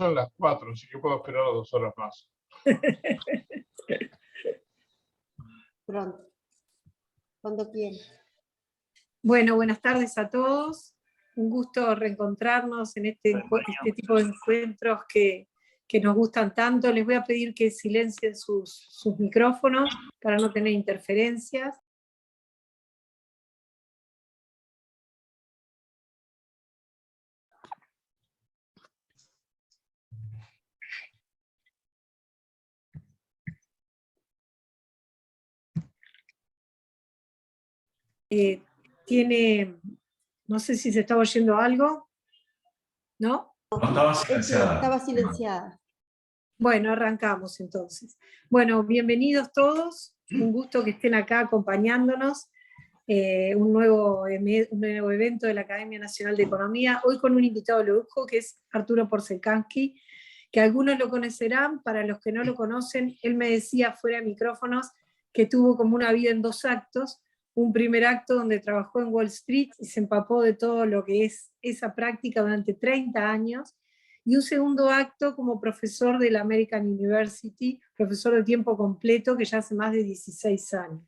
son las 4, así que puedo esperar 2 horas más. Pronto, cuando quieran. Bueno, buenas tardes a todos. Un gusto reencontrarnos en este tipo de encuentros que nos gustan tanto. Les voy a pedir que silencien sus micrófonos para no tener interferencias. No sé si se está oyendo algo, ¿no? No, estaba silenciada. Estaba silenciada. Bueno, arrancamos entonces. Bueno, bienvenidos todos, un gusto que estén acá acompañándonos, un nuevo evento de la Academia Nacional de Economía, hoy con un invitado de lujo que es Arturo Porzecanski, que algunos lo conocerán, para los que no lo conocen, él me decía fuera de micrófonos que tuvo como una vida en 2 actos, un primer acto donde trabajó en Wall Street y se empapó de todo lo que es esa práctica durante 30 años, y un segundo acto como profesor de la American University, profesor de tiempo completo, que ya hace más de 16 años.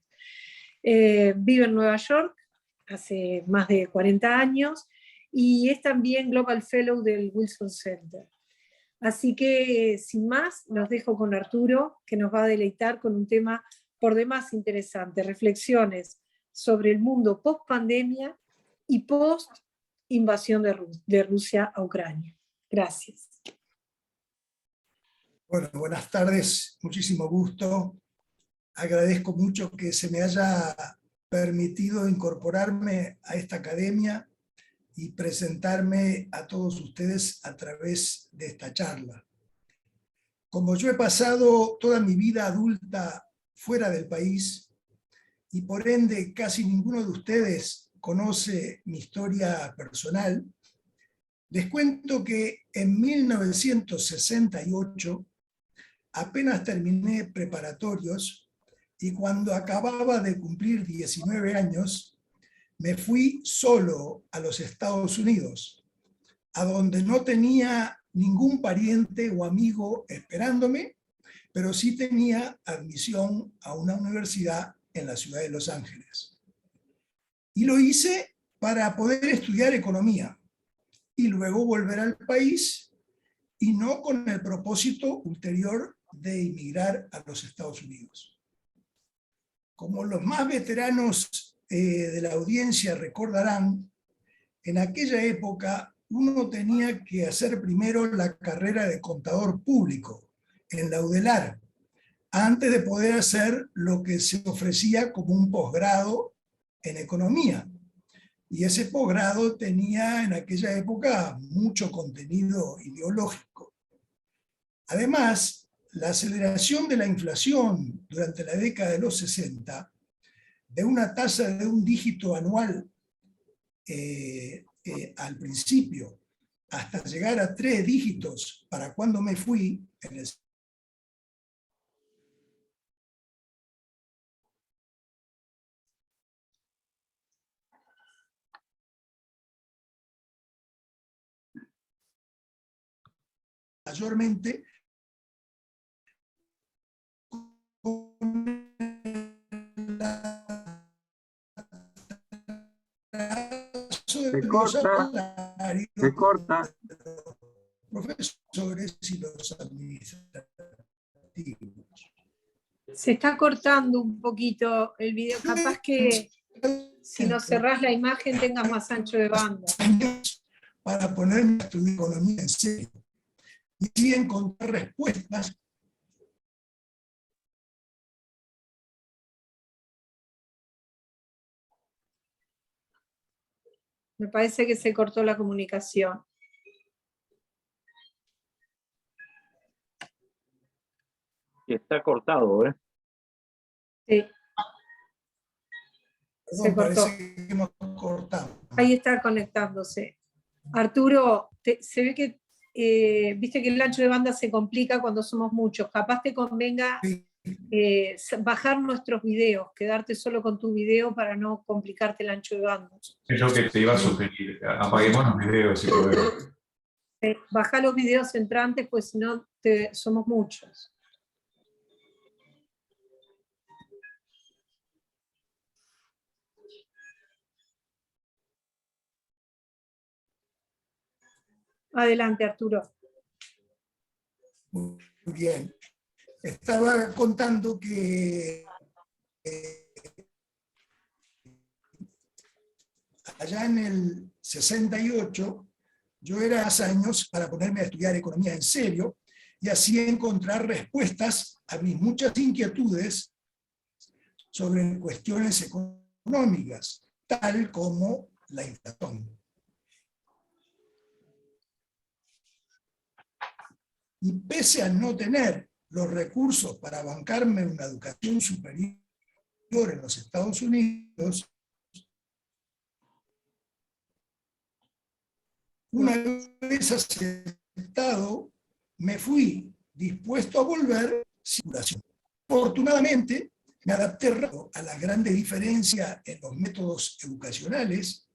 Vive en Nueva York hace más de 40 años, y es también Global Fellow del Wilson Center. Así que, sin más, los dejo con Arturo, que nos va a deleitar con un tema por demás interesante, reflexiones sobre el mundo post-pandemia y post-invasión de Rusia a Ucrania. Gracias. Bueno, buenas tardes, muchísimo gusto. Agradezco mucho que se me haya permitido incorporarme a esta academia y presentarme a todos ustedes a través de esta charla. Como yo he pasado toda mi vida adulta fuera del país, y por ende casi ninguno de ustedes conoce mi historia personal, les cuento que en 1968 apenas terminé preparatorios y cuando acababa de cumplir 19 años, me fui solo a los Estados Unidos, a donde no tenía ningún pariente o amigo esperándome, pero sí tenía admisión a una universidad en la ciudad de Los Ángeles. Y lo hice para poder estudiar economía y luego volver al país, y no con el propósito ulterior de emigrar a los Estados Unidos. Como los más veteranos de la audiencia recordarán, en aquella época uno tenía que hacer primero la carrera de contador público en la UDELAR, antes de poder hacer lo que se ofrecía como un posgrado en economía. Y ese posgrado tenía en aquella época mucho contenido ideológico. Además, la aceleración de la inflación durante la década de los 60, de una tasa de un dígito anual al principio, hasta llegar a 3 dígitos para cuando me fui, en el mayormente con Se corta. Profesores y los administrativos. Se está cortando un poquito el video, capaz que si no cerrás la imagen tengas más ancho de banda. Para ponerme a estudiar economía en serio. Y sí encontrar respuestas. Me parece que se cortó la comunicación. Está cortado, ¿eh? Sí. Se Perdón, cortó. parece que hemos cortado. Ahí está conectándose. Arturo, se ve que, viste que el ancho de banda se complica cuando somos muchos. Capaz te convenga bajar nuestros videos, quedarte solo con tu video para no complicarte el ancho de banda. Es lo que te iba a sugerir. Apaguemos los videos si podemos. Baja los videos entrantes, pues si no somos muchos. Adelante, Arturo. Muy bien. Estaba contando que allá en el 68, yo era hace años para ponerme a estudiar economía en serio y así encontrar respuestas a mis muchas inquietudes sobre cuestiones económicas, tal como la inflación. Y pese a no tener los recursos para bancarme una educación superior en los Estados Unidos, una vez aceptado, me fui dispuesto a volver sin curación. Afortunadamente, me adapté rápido a la grande diferencia en los métodos educacionales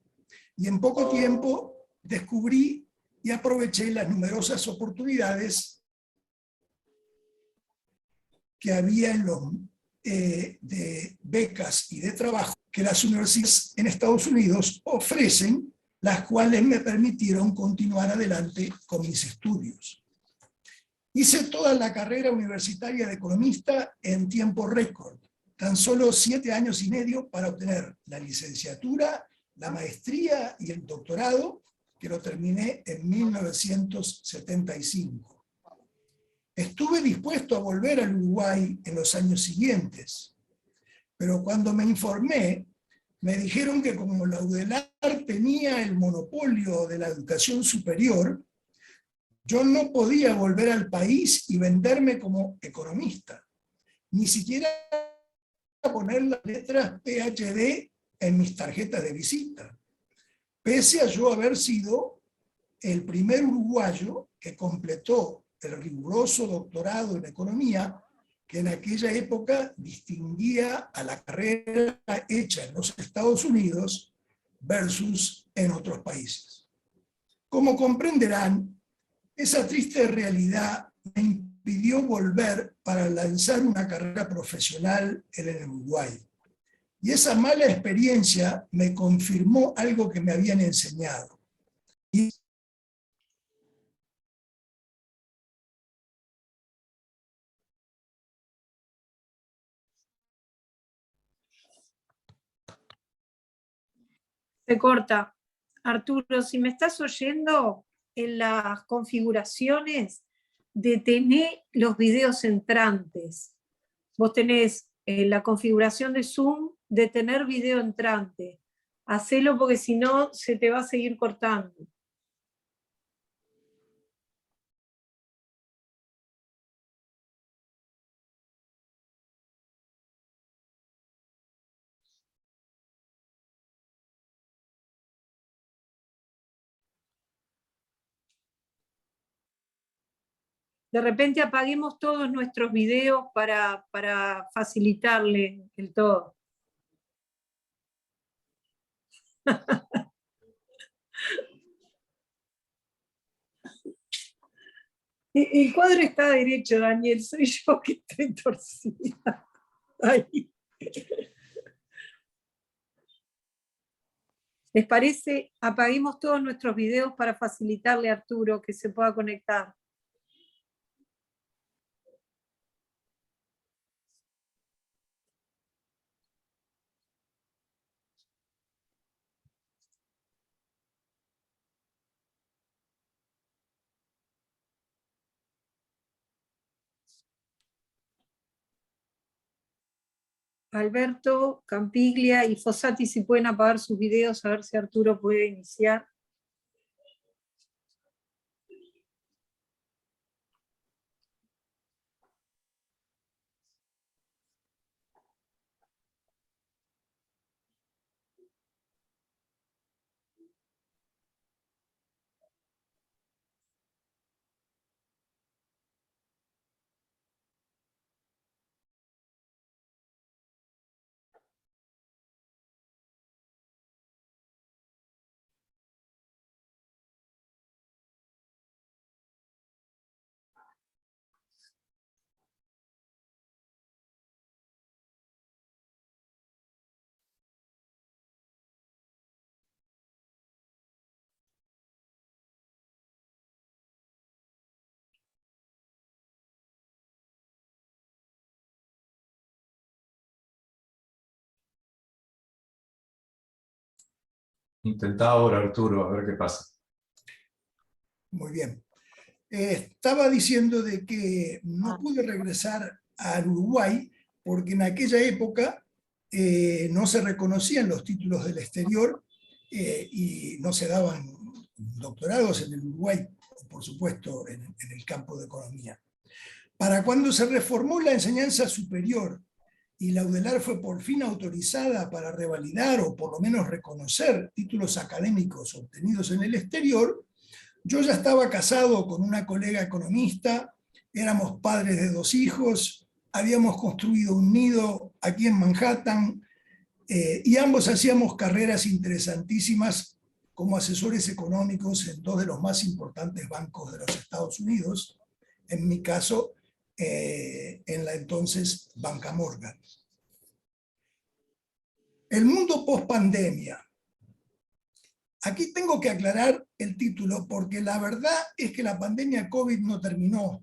y en poco tiempo descubrí y aproveché las numerosas oportunidades que había en los de becas y de trabajo que las universidades en Estados Unidos ofrecen, las cuales me permitieron continuar adelante con mis estudios. Hice toda la carrera universitaria de economista en tiempo récord, tan solo 7 años y medio para obtener la licenciatura, la maestría y el doctorado, que lo terminé en 1975. Estuve dispuesto a volver al Uruguay en los años siguientes, pero cuando me informé, me dijeron que como la UDELAR tenía el monopolio de la educación superior, yo no podía volver al país y venderme como economista, ni siquiera poner las letras PhD en mis tarjetas de visita, pese a yo haber sido el primer uruguayo que completó el riguroso doctorado en economía que en aquella época distinguía a la carrera hecha en los Estados Unidos versus en otros países. Como comprenderán, esa triste realidad me impidió volver para lanzar una carrera profesional en el Uruguay. Y esa mala experiencia me confirmó algo que me habían enseñado. Y Se corta. Arturo, si me estás oyendo, en las configuraciones, detené los videos entrantes. Vos tenés en la configuración de Zoom, detener video entrante. Hacelo porque si no, se te va a seguir cortando. De repente apaguemos todos nuestros videos para facilitarle el todo. El cuadro está derecho, Daniel, soy yo que estoy torcida. Ahí. ¿Les parece? Apaguemos todos nuestros videos para facilitarle a Arturo que se pueda conectar. Alberto, Campiglia y Fossati, si pueden apagar sus videos, a ver si Arturo puede iniciar. Intentá ahora, Arturo, a ver qué pasa. Muy bien. Estaba diciendo de que no pude regresar al Uruguay porque en aquella época no se reconocían los títulos del exterior y no se daban doctorados en el Uruguay, por supuesto, en el campo de economía. Para cuando se reformó la enseñanza superior y la UDELAR fue por fin autorizada para revalidar o por lo menos reconocer títulos académicos obtenidos en el exterior, yo ya estaba casado con una colega economista, éramos padres de 2 hijos, habíamos construido un nido aquí en Manhattan y ambos hacíamos carreras interesantísimas como asesores económicos en 2 de los más importantes bancos de los Estados Unidos, en mi caso, en la entonces Banca Morgan. El mundo post-pandemia. Aquí tengo que aclarar el título porque la verdad es que la pandemia COVID no terminó.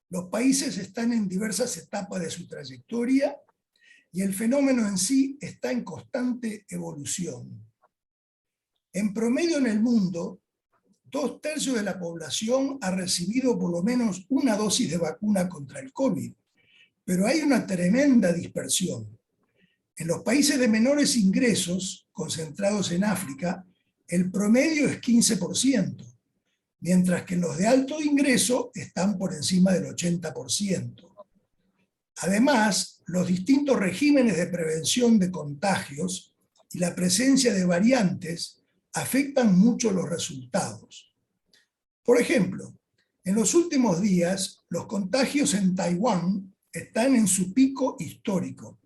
Los países están en diversas etapas de su trayectoria y el fenómeno en sí está en constante evolución. En promedio en el mundo, 2/3 de la población ha recibido por lo menos una dosis de vacuna contra el COVID, pero hay una tremenda dispersión. En los países de menores ingresos, concentrados en África, el promedio es 15%, mientras que en los de alto ingreso están por encima del 80%. Además, los distintos regímenes de prevención de contagios y la presencia de variantes afectan mucho los resultados. Por ejemplo, en los últimos días, los contagios en Taiwán están en su pico histórico,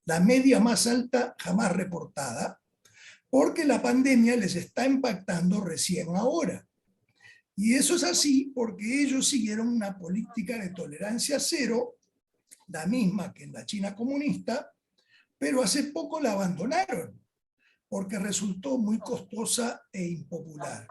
la media más alta jamás reportada, porque la pandemia les está impactando recién ahora. Y eso es así porque ellos siguieron una política de tolerancia cero, la misma que en la China comunista, pero hace poco la abandonaron, porque resultó muy costosa e impopular.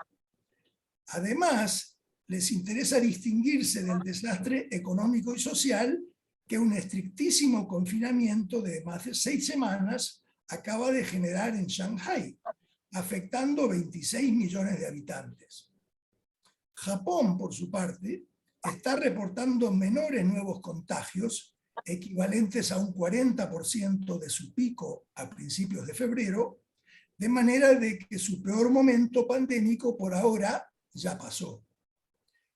Además, les interesa distinguirse del desastre económico y social que un estrictísimo confinamiento de más de 6 semanas acaba de generar en Shanghái, afectando 26 millones de habitantes. Japón, por su parte, está reportando menores nuevos contagios, equivalentes a un 40% de su pico a principios de febrero, de manera de que su peor momento pandémico por ahora ya pasó.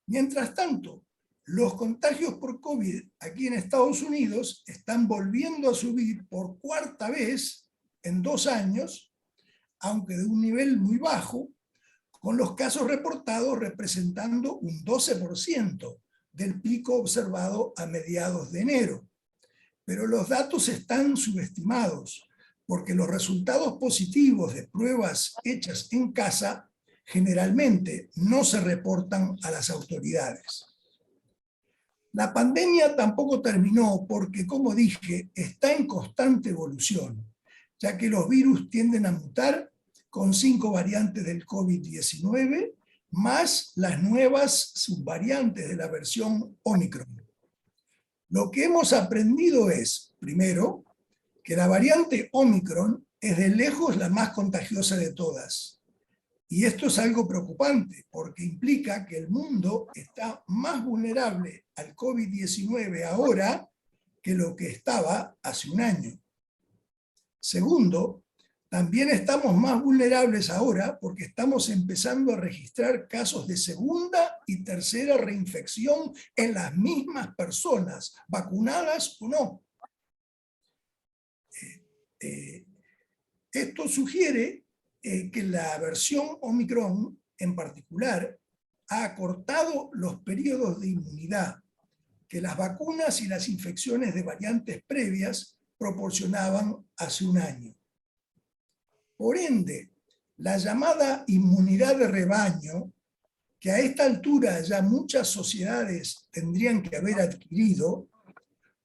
Mientras tanto, los contagios por COVID aquí en Estados Unidos están volviendo a subir por 4ª vez en 2 años, aunque de un nivel muy bajo, con los casos reportados representando un 12% del pico observado a mediados de enero. Pero los datos están subestimados, porque los resultados positivos de pruebas hechas en casa generalmente no se reportan a las autoridades. La pandemia tampoco terminó porque, como dije, está en constante evolución, ya que los virus tienden a mutar con 5 variantes del COVID-19, más las nuevas subvariantes de la versión Omicron. Lo que hemos aprendido es, primero, que la variante Omicron es de lejos la más contagiosa de todas. Y esto es algo preocupante, porque implica que el mundo está más vulnerable al COVID-19 ahora que lo que estaba hace un año. Segundo, también estamos más vulnerables ahora porque estamos empezando a registrar casos de segunda y tercera reinfección en las mismas personas, vacunadas o no. Esto sugiere que la versión Omicron en particular ha acortado los periodos de inmunidad que las vacunas y las infecciones de variantes previas proporcionaban hace un año. Por ende, la llamada inmunidad de rebaño, que a esta altura ya muchas sociedades tendrían que haber adquirido,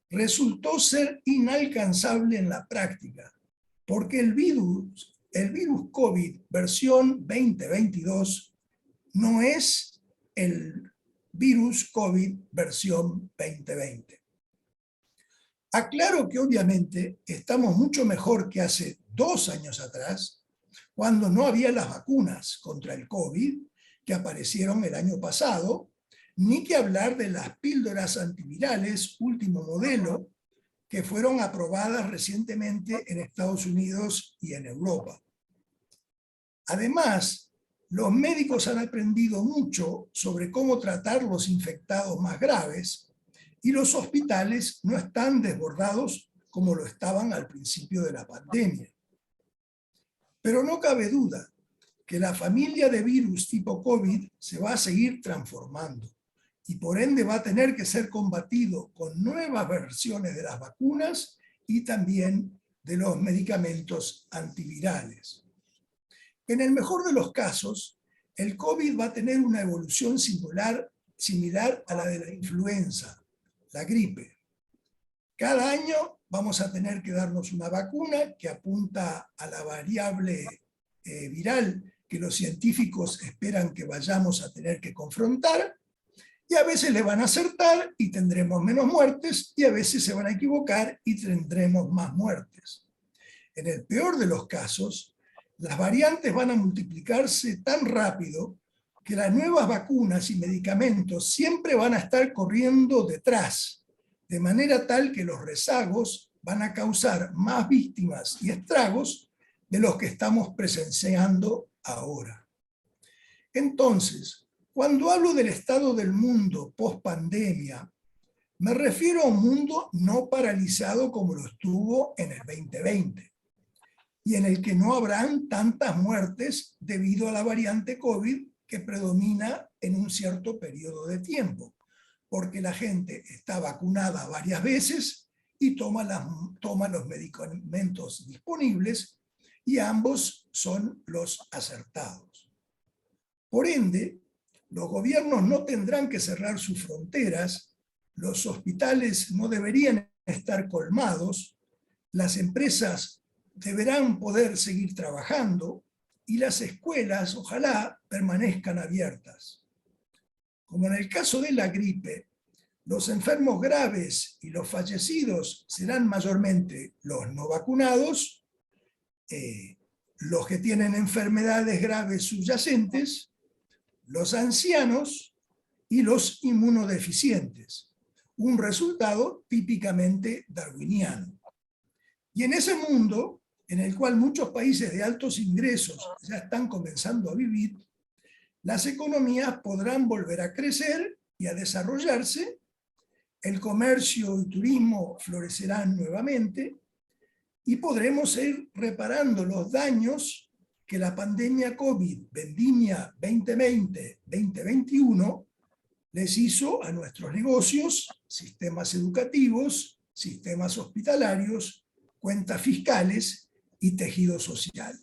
resultó ser inalcanzable en la práctica, porque el virus COVID versión 2022 no es el virus COVID versión 2020. Aclaro que obviamente estamos mucho mejor que hace 2 años atrás, cuando no había las vacunas contra el COVID que aparecieron el año pasado, ni que hablar de las píldoras antivirales último modelo que fueron aprobadas recientemente en Estados Unidos y en Europa. Además, los médicos han aprendido mucho sobre cómo tratar los infectados más graves y los hospitales no están desbordados como lo estaban al principio de la pandemia. Pero no cabe duda que la familia de virus tipo COVID se va a seguir transformando y por ende va a tener que ser combatido con nuevas versiones de las vacunas y también de los medicamentos antivirales. En el mejor de los casos, el COVID va a tener una evolución similar a la de la influenza, la gripe. Cada año vamos a tener que darnos una vacuna que apunta a la variable viral que los científicos esperan que vayamos a tener que confrontar, y a veces le van a acertar y tendremos menos muertes, y a veces se van a equivocar y tendremos más muertes. En el peor de los casos, las variantes van a multiplicarse tan rápido que las nuevas vacunas y medicamentos siempre van a estar corriendo detrás, de manera tal que los rezagos van a causar más víctimas y estragos de los que estamos presenciando ahora. Entonces, cuando hablo del estado del mundo post-pandemia, me refiero a un mundo no paralizado como lo estuvo en el 2020, y en el que no habrán tantas muertes debido a la variante COVID que predomina en un cierto periodo de tiempo, porque la gente está vacunada varias veces y toma los medicamentos disponibles, y ambos son los acertados. Por ende, los gobiernos no tendrán que cerrar sus fronteras, los hospitales no deberían estar colmados, las empresas deberán poder seguir trabajando y las escuelas, ojalá, permanezcan abiertas. Como en el caso de la gripe, los enfermos graves y los fallecidos serán mayormente los no vacunados, los que tienen enfermedades graves subyacentes, los ancianos y los inmunodeficientes, un resultado típicamente darwiniano. Y en ese mundo, en el cual muchos países de altos ingresos ya están comenzando a vivir, las economías podrán volver a crecer y a desarrollarse, el comercio y turismo florecerán nuevamente, y podremos ir reparando los daños que la pandemia COVID, vendimia 2020-2021, les hizo a nuestros negocios, sistemas educativos, sistemas hospitalarios, cuentas fiscales y tejido social.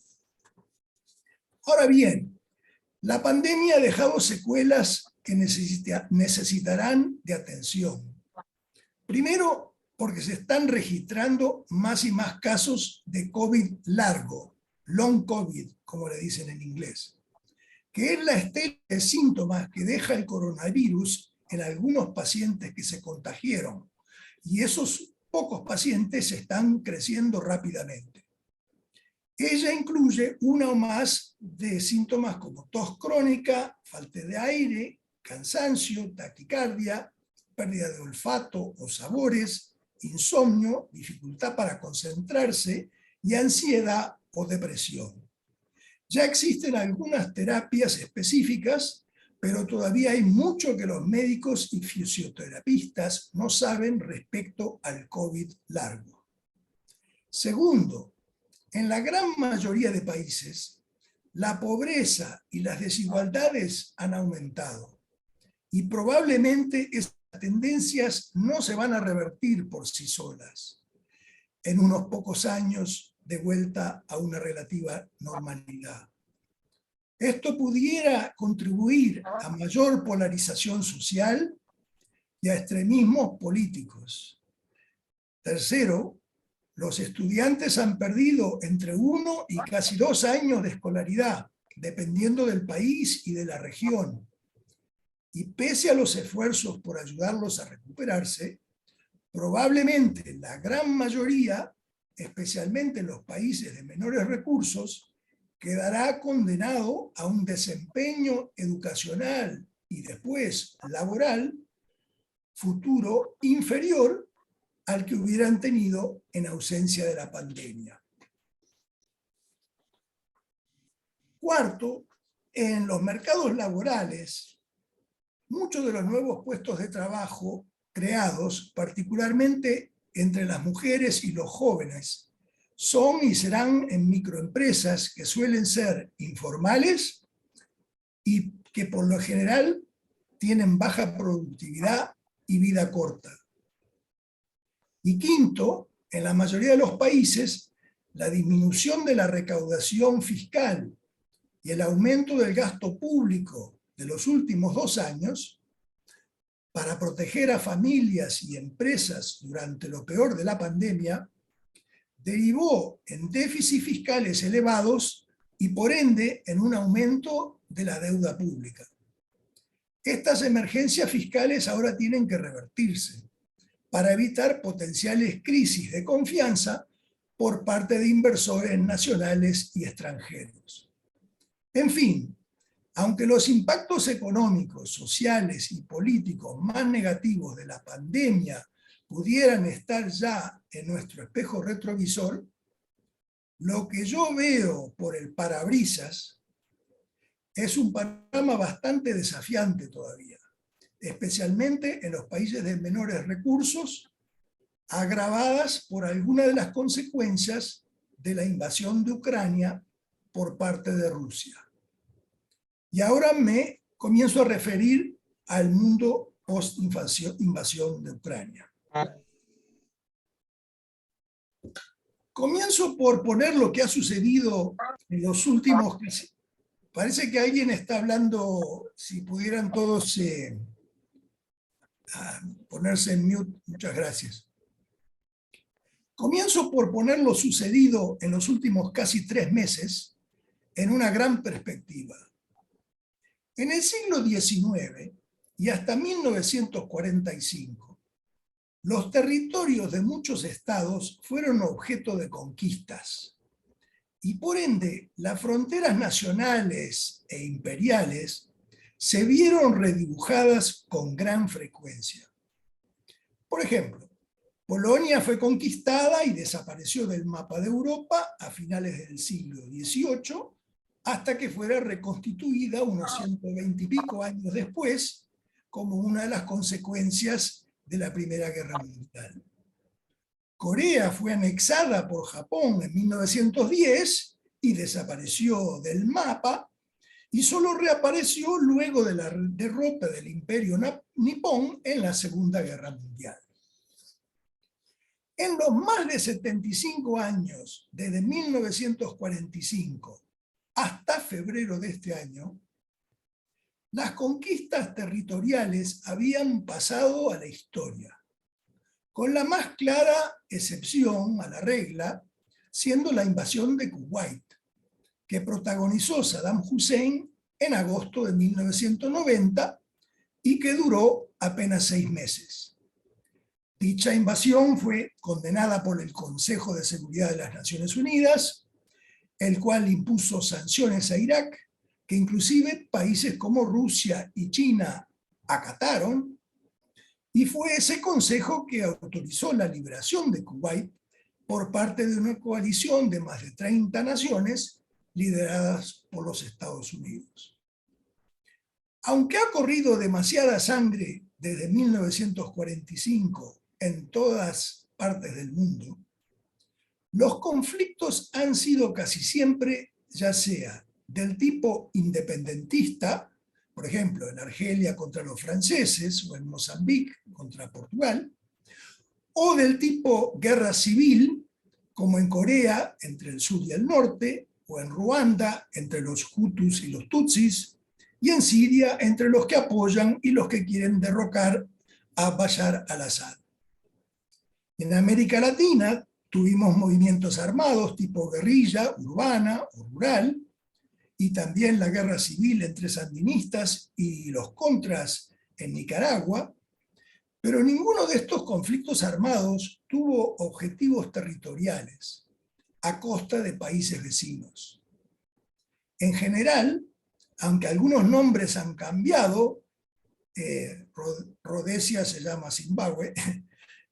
Ahora bien, la pandemia ha dejado secuelas que necesitarán de atención. Primero, porque se están registrando más y más casos de COVID largo, long COVID, como le dicen en inglés, que es la estela de síntomas que deja el coronavirus en algunos pacientes que se contagiaron, y esos pocos pacientes están creciendo rápidamente. Ella incluye una o más de síntomas como tos crónica, falta de aire, cansancio, taquicardia, pérdida de olfato o sabores, insomnio, dificultad para concentrarse y ansiedad o depresión. Ya existen algunas terapias específicas, pero todavía hay mucho que los médicos y fisioterapistas no saben respecto al COVID largo. Segundo, en la gran mayoría de países, la pobreza y las desigualdades han aumentado, y probablemente estas tendencias no se van a revertir por sí solas en unos pocos años de vuelta a una relativa normalidad. Esto pudiera contribuir a mayor polarización social y a extremismos políticos. Tercero, los estudiantes han perdido entre 1 y casi 2 años de escolaridad, dependiendo del país y de la región. Y pese a los esfuerzos por ayudarlos a recuperarse, probablemente la gran mayoría, especialmente en los países de menores recursos, quedará condenado a un desempeño educacional y después laboral futuro inferior al que hubieran tenido en ausencia de la pandemia. Cuarto, en los mercados laborales, muchos de los nuevos puestos de trabajo creados, particularmente entre las mujeres y los jóvenes, son y serán en microempresas que suelen ser informales y que por lo general tienen baja productividad y vida corta. Y quinto, en la mayoría de los países, la disminución de la recaudación fiscal y el aumento del gasto público de los últimos 2 años para proteger a familias y empresas durante lo peor de la pandemia, derivó en déficits fiscales elevados y por ende en un aumento de la deuda pública. Estas emergencias fiscales ahora tienen que revertirse para evitar potenciales crisis de confianza por parte de inversores nacionales y extranjeros. En fin, aunque los impactos económicos, sociales y políticos más negativos de la pandemia pudieran estar ya en nuestro espejo retrovisor, lo que yo veo por el parabrisas es un panorama bastante desafiante todavía, especialmente en los países de menores recursos, agravadas por algunas de las consecuencias de la invasión de Ucrania por parte de Rusia. Y ahora me comienzo a referir al mundo post-invasión de Ucrania. Comienzo por poner lo que ha sucedido en los últimos... Parece que alguien está hablando, si pudieran todos ponerse en mute, muchas gracias. Comienzo por poner lo sucedido en los últimos casi 3 meses en una gran perspectiva. En el siglo XIX y hasta 1945, los territorios de muchos estados fueron objeto de conquistas y por ende las fronteras nacionales e imperiales se vieron redibujadas con gran frecuencia. Por ejemplo, Polonia fue conquistada y desapareció del mapa de Europa a finales del siglo XVIII, hasta que fuera reconstituida unos 120 y pico años después, como una de las consecuencias de la Primera Guerra Mundial. Corea fue anexada por Japón en 1910 y desapareció del mapa, y solo reapareció luego de la derrota del Imperio nipón en la Segunda Guerra Mundial. En los más de 75 años, desde 1945 hasta febrero de este año, las conquistas territoriales habían pasado a la historia, con la más clara excepción a la regla, siendo la invasión de Kuwait, que protagonizó Saddam Hussein en agosto de 1990 y que duró apenas 6 meses. Dicha invasión fue condenada por el Consejo de Seguridad de las Naciones Unidas, el cual impuso sanciones a Irak, que inclusive países como Rusia y China acataron, y fue ese consejo que autorizó la liberación de Kuwait por parte de una coalición de más de 30 naciones lideradas por los Estados Unidos. Aunque ha corrido demasiada sangre desde 1945 en todas partes del mundo, los conflictos han sido casi siempre, ya sea del tipo independentista, por ejemplo, en Argelia contra los franceses o en Mozambique contra Portugal, o del tipo guerra civil, como en Corea entre el sur y el norte, o en Ruanda entre los Hutus y los Tutsis, y en Siria entre los que apoyan y los que quieren derrocar a Bashar al-Assad. En América Latina tuvimos movimientos armados tipo guerrilla, urbana o rural, y también la guerra civil entre sandinistas y los contras en Nicaragua, pero ninguno de estos conflictos armados tuvo objetivos territoriales a costa de países vecinos. En general, aunque algunos nombres han cambiado, Rhodesia se llama Zimbabue,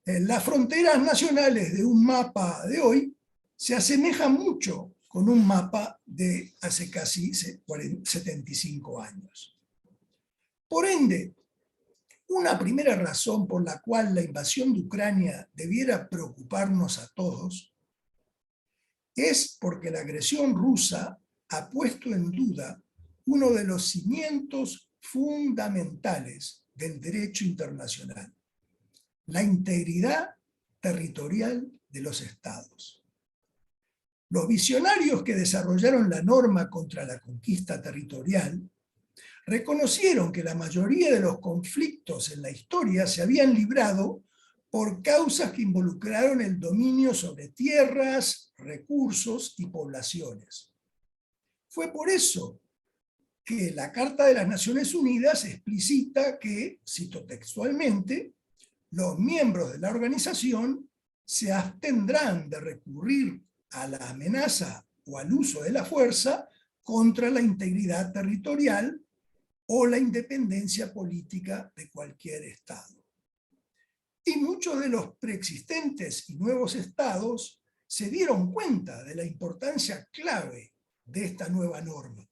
las fronteras nacionales de un mapa de hoy se asemejan mucho con un mapa de hace casi 75 años. Por ende, una primera razón por la cual la invasión de Ucrania debiera preocuparnos a todos es porque la agresión rusa ha puesto en duda uno de los cimientos fundamentales del derecho internacional: la integridad territorial de los estados. Los visionarios que desarrollaron la norma contra la conquista territorial reconocieron que la mayoría de los conflictos en la historia se habían librado por causas que involucraron el dominio sobre tierras, recursos y poblaciones. Fue por eso que la Carta de las Naciones Unidas explicita que, cito textualmente, los miembros de la organización se abstendrán de recurrir a la amenaza o al uso de la fuerza contra la integridad territorial o la independencia política de cualquier estado. Y muchos de los preexistentes y nuevos estados se dieron cuenta de la importancia clave de esta nueva norma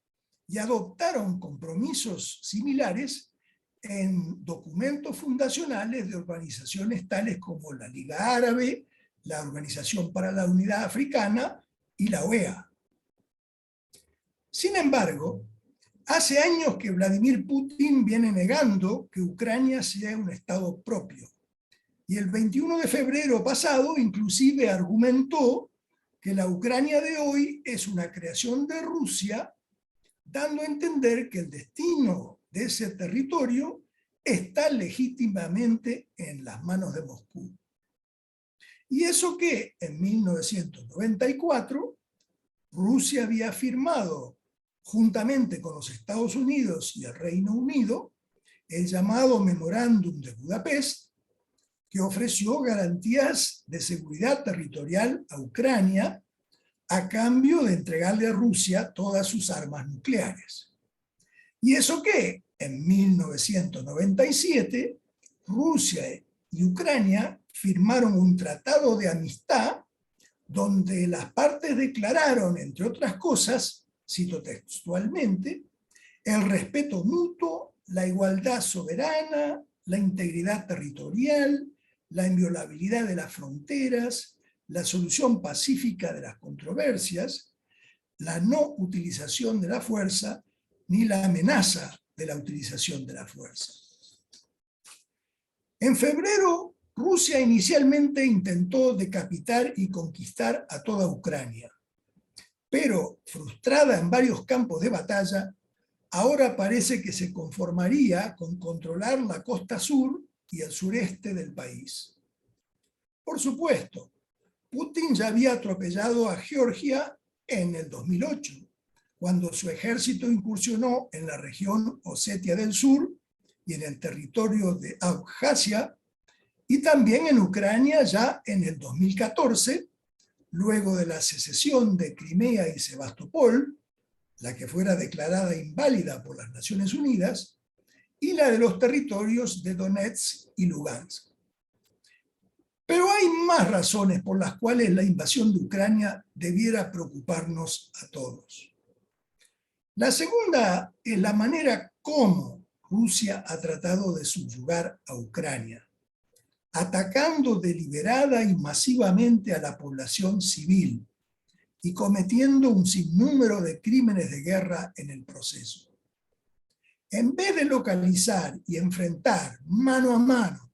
y adoptaron compromisos similares en documentos fundacionales de organizaciones tales como la Liga Árabe, la Organización para la Unidad Africana y la OEA. Sin embargo, hace años que Vladimir Putin viene negando que Ucrania sea un estado propio. Y el 21 de febrero pasado inclusive argumentó que la Ucrania de hoy es una creación de Rusia, dando a entender que el destino de ese territorio está legítimamente en las manos de Moscú. Y eso que en 1994 Rusia había firmado, juntamente con los Estados Unidos y el Reino Unido, el llamado Memorándum de Budapest, que ofreció garantías de seguridad territorial a Ucrania a cambio de entregarle a Rusia todas sus armas nucleares. Y eso que en 1997 Rusia y Ucrania firmaron un tratado de amistad donde las partes declararon, entre otras cosas, cito textualmente, el respeto mutuo, la igualdad soberana, la integridad territorial, la inviolabilidad de las fronteras, la solución pacífica de las controversias, la no utilización de la fuerza, ni la amenaza de la utilización de la fuerza. En febrero, Rusia inicialmente intentó decapitar y conquistar a toda Ucrania, pero frustrada en varios campos de batalla, ahora parece que se conformaría con controlar la costa sur y el sureste del país. Por supuesto, Putin ya había atropellado a Georgia en el 2008, cuando su ejército incursionó en la región Osetia del Sur y en el territorio de Abjasia, y también en Ucrania ya en el 2014, luego de la secesión de Crimea y Sebastopol, la que fuera declarada inválida por las Naciones Unidas, y la de los territorios de Donetsk y Lugansk. Pero hay más razones por las cuales la invasión de Ucrania debiera preocuparnos a todos. La segunda es la manera como Rusia ha tratado de subyugar a Ucrania, atacando deliberada y masivamente a la población civil y cometiendo un sinnúmero de crímenes de guerra en el proceso. En vez de localizar y enfrentar mano a mano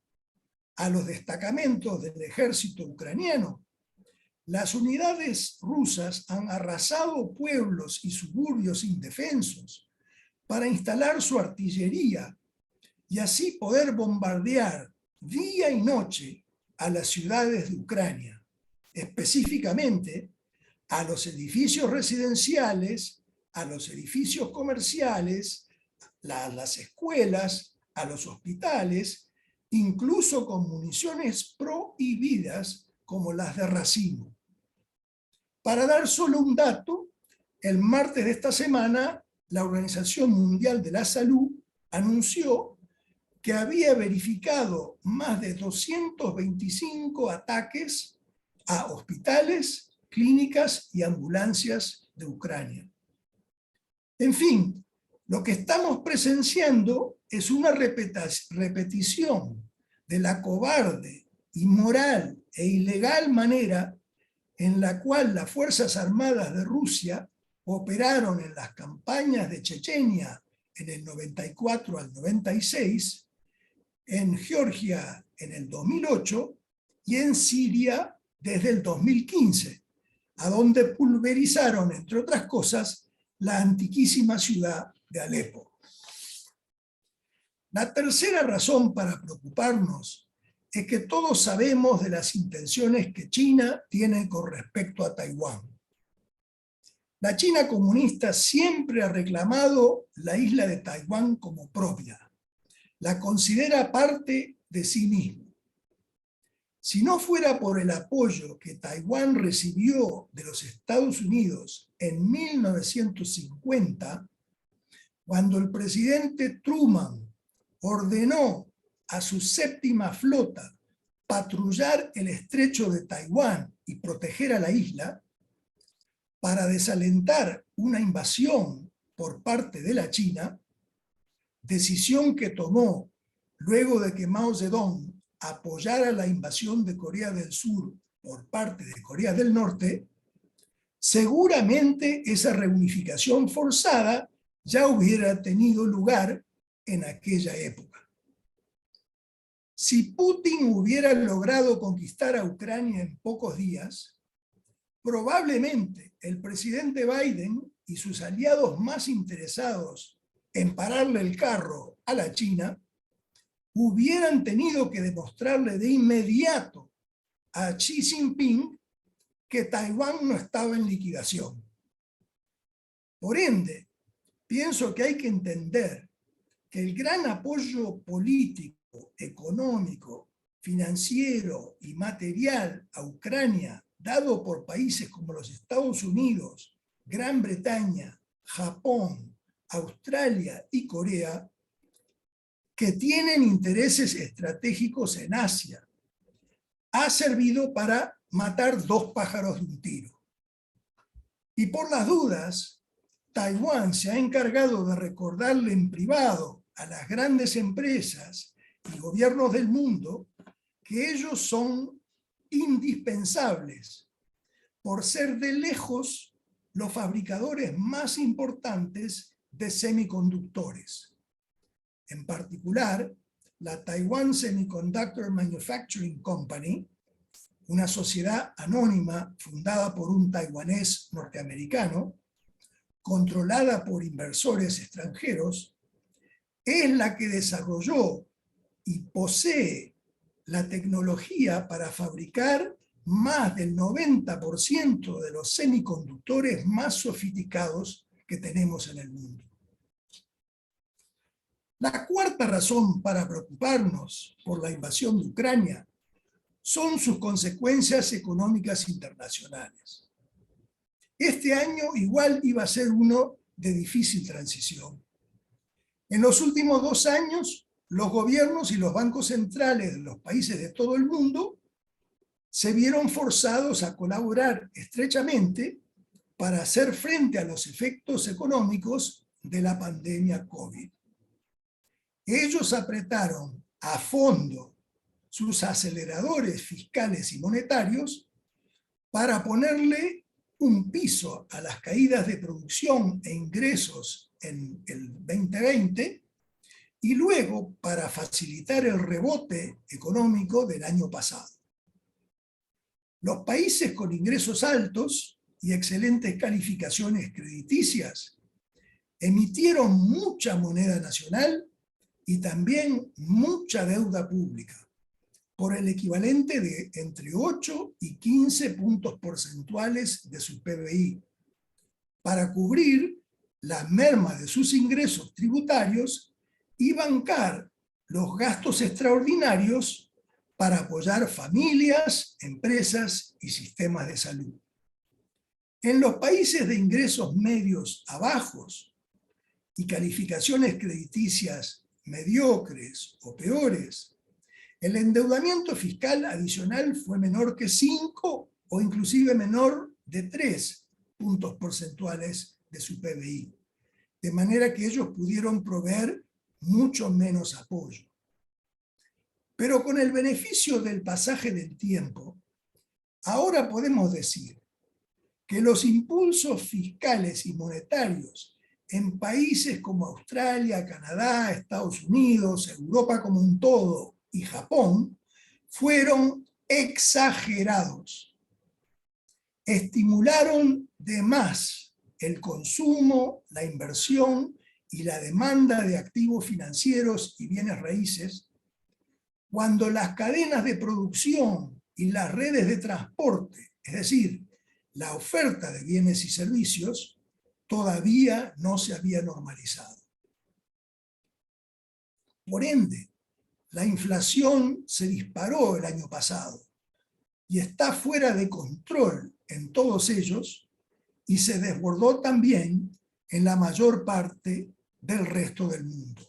a los destacamentos del ejército ucraniano, las unidades rusas han arrasado pueblos y suburbios indefensos para instalar su artillería y así poder bombardear día y noche a las ciudades de Ucrania, específicamente a los edificios residenciales, a los edificios comerciales, a las escuelas, a los hospitales, incluso con municiones prohibidas como las de racimo. Para dar solo un dato, el martes de esta semana, la Organización Mundial de la Salud anunció que había verificado más de 225 ataques a hospitales, clínicas y ambulancias de Ucrania. En fin, lo que estamos presenciando es una repetición de la cobarde, inmoral e ilegal manera en la cual las Fuerzas Armadas de Rusia operaron en las campañas de Chechenia en el 94 al 96, en Georgia en el 2008 y en Siria desde el 2015, a donde pulverizaron, entre otras cosas, la antiquísima ciudad de Alepo. La tercera razón para preocuparnos es que todos sabemos de las intenciones que China tiene con respecto a Taiwán. La China comunista siempre ha reclamado la isla de Taiwán como propia. La considera parte de sí mismo. Si no fuera por el apoyo que Taiwán recibió de los Estados Unidos en 1950, cuando el presidente Truman ordenó a su séptima flota patrullar el estrecho de Taiwán y proteger a la isla, para desalentar una invasión por parte de la China, decisión que tomó luego de que Mao Zedong apoyara la invasión de Corea del Sur por parte de Corea del Norte, seguramente esa reunificación forzada ya hubiera tenido lugar en aquella época. Si Putin hubiera logrado conquistar a Ucrania en pocos días, probablemente el presidente Biden y sus aliados más interesados en pararle el carro a la China hubieran tenido que demostrarle de inmediato a Xi Jinping que Taiwán no estaba en liquidación. Por ende, pienso que hay que entender que el gran apoyo político, económico, financiero y material a Ucrania dado por países como los Estados Unidos, Gran Bretaña, Japón, Australia y Corea, que tienen intereses estratégicos en Asia, ha servido para matar dos pájaros de un tiro. Y por las dudas, Taiwán se ha encargado de recordarle en privado a las grandes empresas y gobiernos del mundo que ellos son indispensables por ser de lejos los fabricadores más importantes de semiconductores. En particular, la Taiwan Semiconductor Manufacturing Company, una sociedad anónima fundada por un taiwanés norteamericano, controlada por inversores extranjeros, es la que desarrolló y posee la tecnología para fabricar más del 90% de los semiconductores más sofisticados que tenemos en el mundo. La cuarta razón para preocuparnos por la invasión de Ucrania son sus consecuencias económicas internacionales. Este año igual iba a ser uno de difícil transición. En los últimos 2 años, los gobiernos y los bancos centrales de los países de todo el mundo se vieron forzados a colaborar estrechamente para hacer frente a los efectos económicos de la pandemia COVID. Ellos apretaron a fondo sus aceleradores fiscales y monetarios para ponerle un piso a las caídas de producción e ingresos en el 2020 y luego para facilitar el rebote económico del año pasado. Los países con ingresos altos y excelentes calificaciones crediticias emitieron mucha moneda nacional y también mucha deuda pública, por el equivalente de entre 8 y 15 puntos porcentuales de su PBI, para cubrir la merma de sus ingresos tributarios y bancar los gastos extraordinarios para apoyar familias, empresas y sistemas de salud. En los países de ingresos medios a bajos y calificaciones crediticias mediocres o peores, el endeudamiento fiscal adicional fue menor que 5 o inclusive menor de 3 puntos porcentuales de su PBI, de manera que ellos pudieron proveer mucho menos apoyo. Pero con el beneficio del pasaje del tiempo, ahora podemos decir que los impulsos fiscales y monetarios en países como Australia, Canadá, Estados Unidos, Europa como un todo y Japón fueron exagerados. Estimularon de más el consumo, la inversión y la demanda de activos financieros y bienes raíces, cuando las cadenas de producción y las redes de transporte, es decir, la oferta de bienes y servicios, todavía no se había normalizado. Por ende, la inflación se disparó el año pasado y está fuera de control en todos ellos y se desbordó también en la mayor parte del resto del mundo.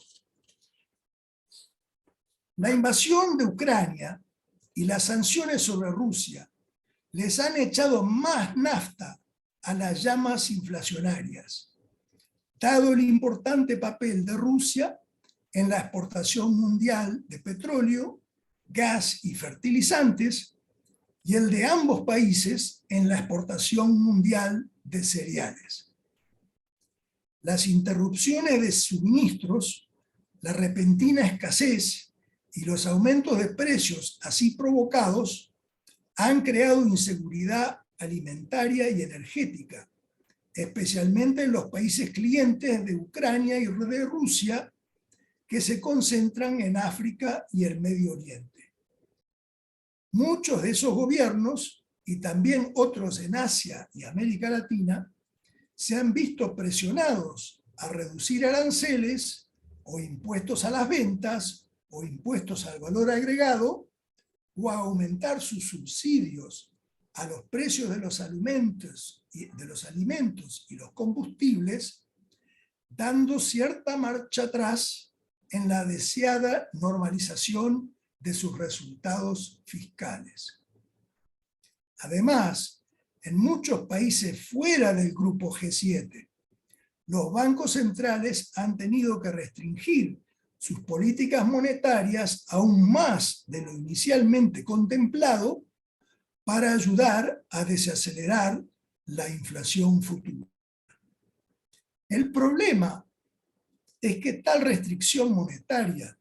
La invasión de Ucrania y las sanciones sobre Rusia les han echado más nafta a las llamas inflacionarias, dado el importante papel de Rusia en la exportación mundial de petróleo, gas y fertilizantes, y el de ambos países en la exportación mundial de cereales. Las interrupciones de suministros, la repentina escasez y los aumentos de precios así provocados han creado inseguridad alimentaria y energética, especialmente en los países clientes de Ucrania y de Rusia, que se concentran en África y el Medio Oriente. Muchos de esos gobiernos, y también otros en Asia y América Latina, se han visto presionados a reducir aranceles o impuestos a las ventas o impuestos al valor agregado o a aumentar sus subsidios a los precios de los alimentos y los combustibles, dando cierta marcha atrás en la deseada normalización de sus resultados fiscales. Además, en muchos países fuera del grupo G7, los bancos centrales han tenido que restringir sus políticas monetarias aún más de lo inicialmente contemplado para ayudar a desacelerar la inflación futura. El problema es que tal restricción monetaria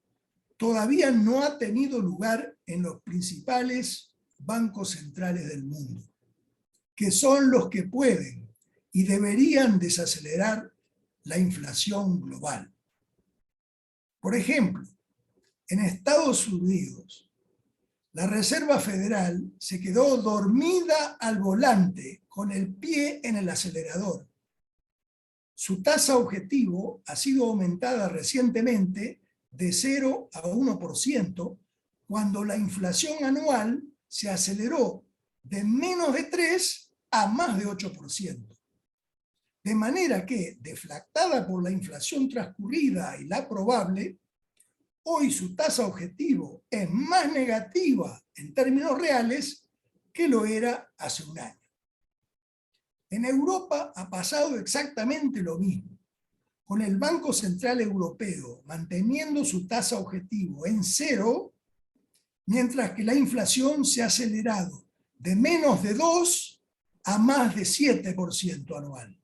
todavía no ha tenido lugar en los principales bancos centrales del mundo, que son los que pueden y deberían desacelerar la inflación global. Por ejemplo, en Estados Unidos, la Reserva Federal se quedó dormida al volante con el pie en el acelerador. Su tasa objetivo ha sido aumentada recientemente de 0 a 1%, cuando la inflación anual se aceleró de menos de 3 a más de 8%. De manera que, deflactada por la inflación transcurrida y la probable, hoy su tasa objetivo es más negativa en términos reales que lo era hace un año. En Europa ha pasado exactamente lo mismo, con el Banco Central Europeo manteniendo su tasa objetivo en 0, mientras que la inflación se ha acelerado de menos de 2 a más de 7% anual.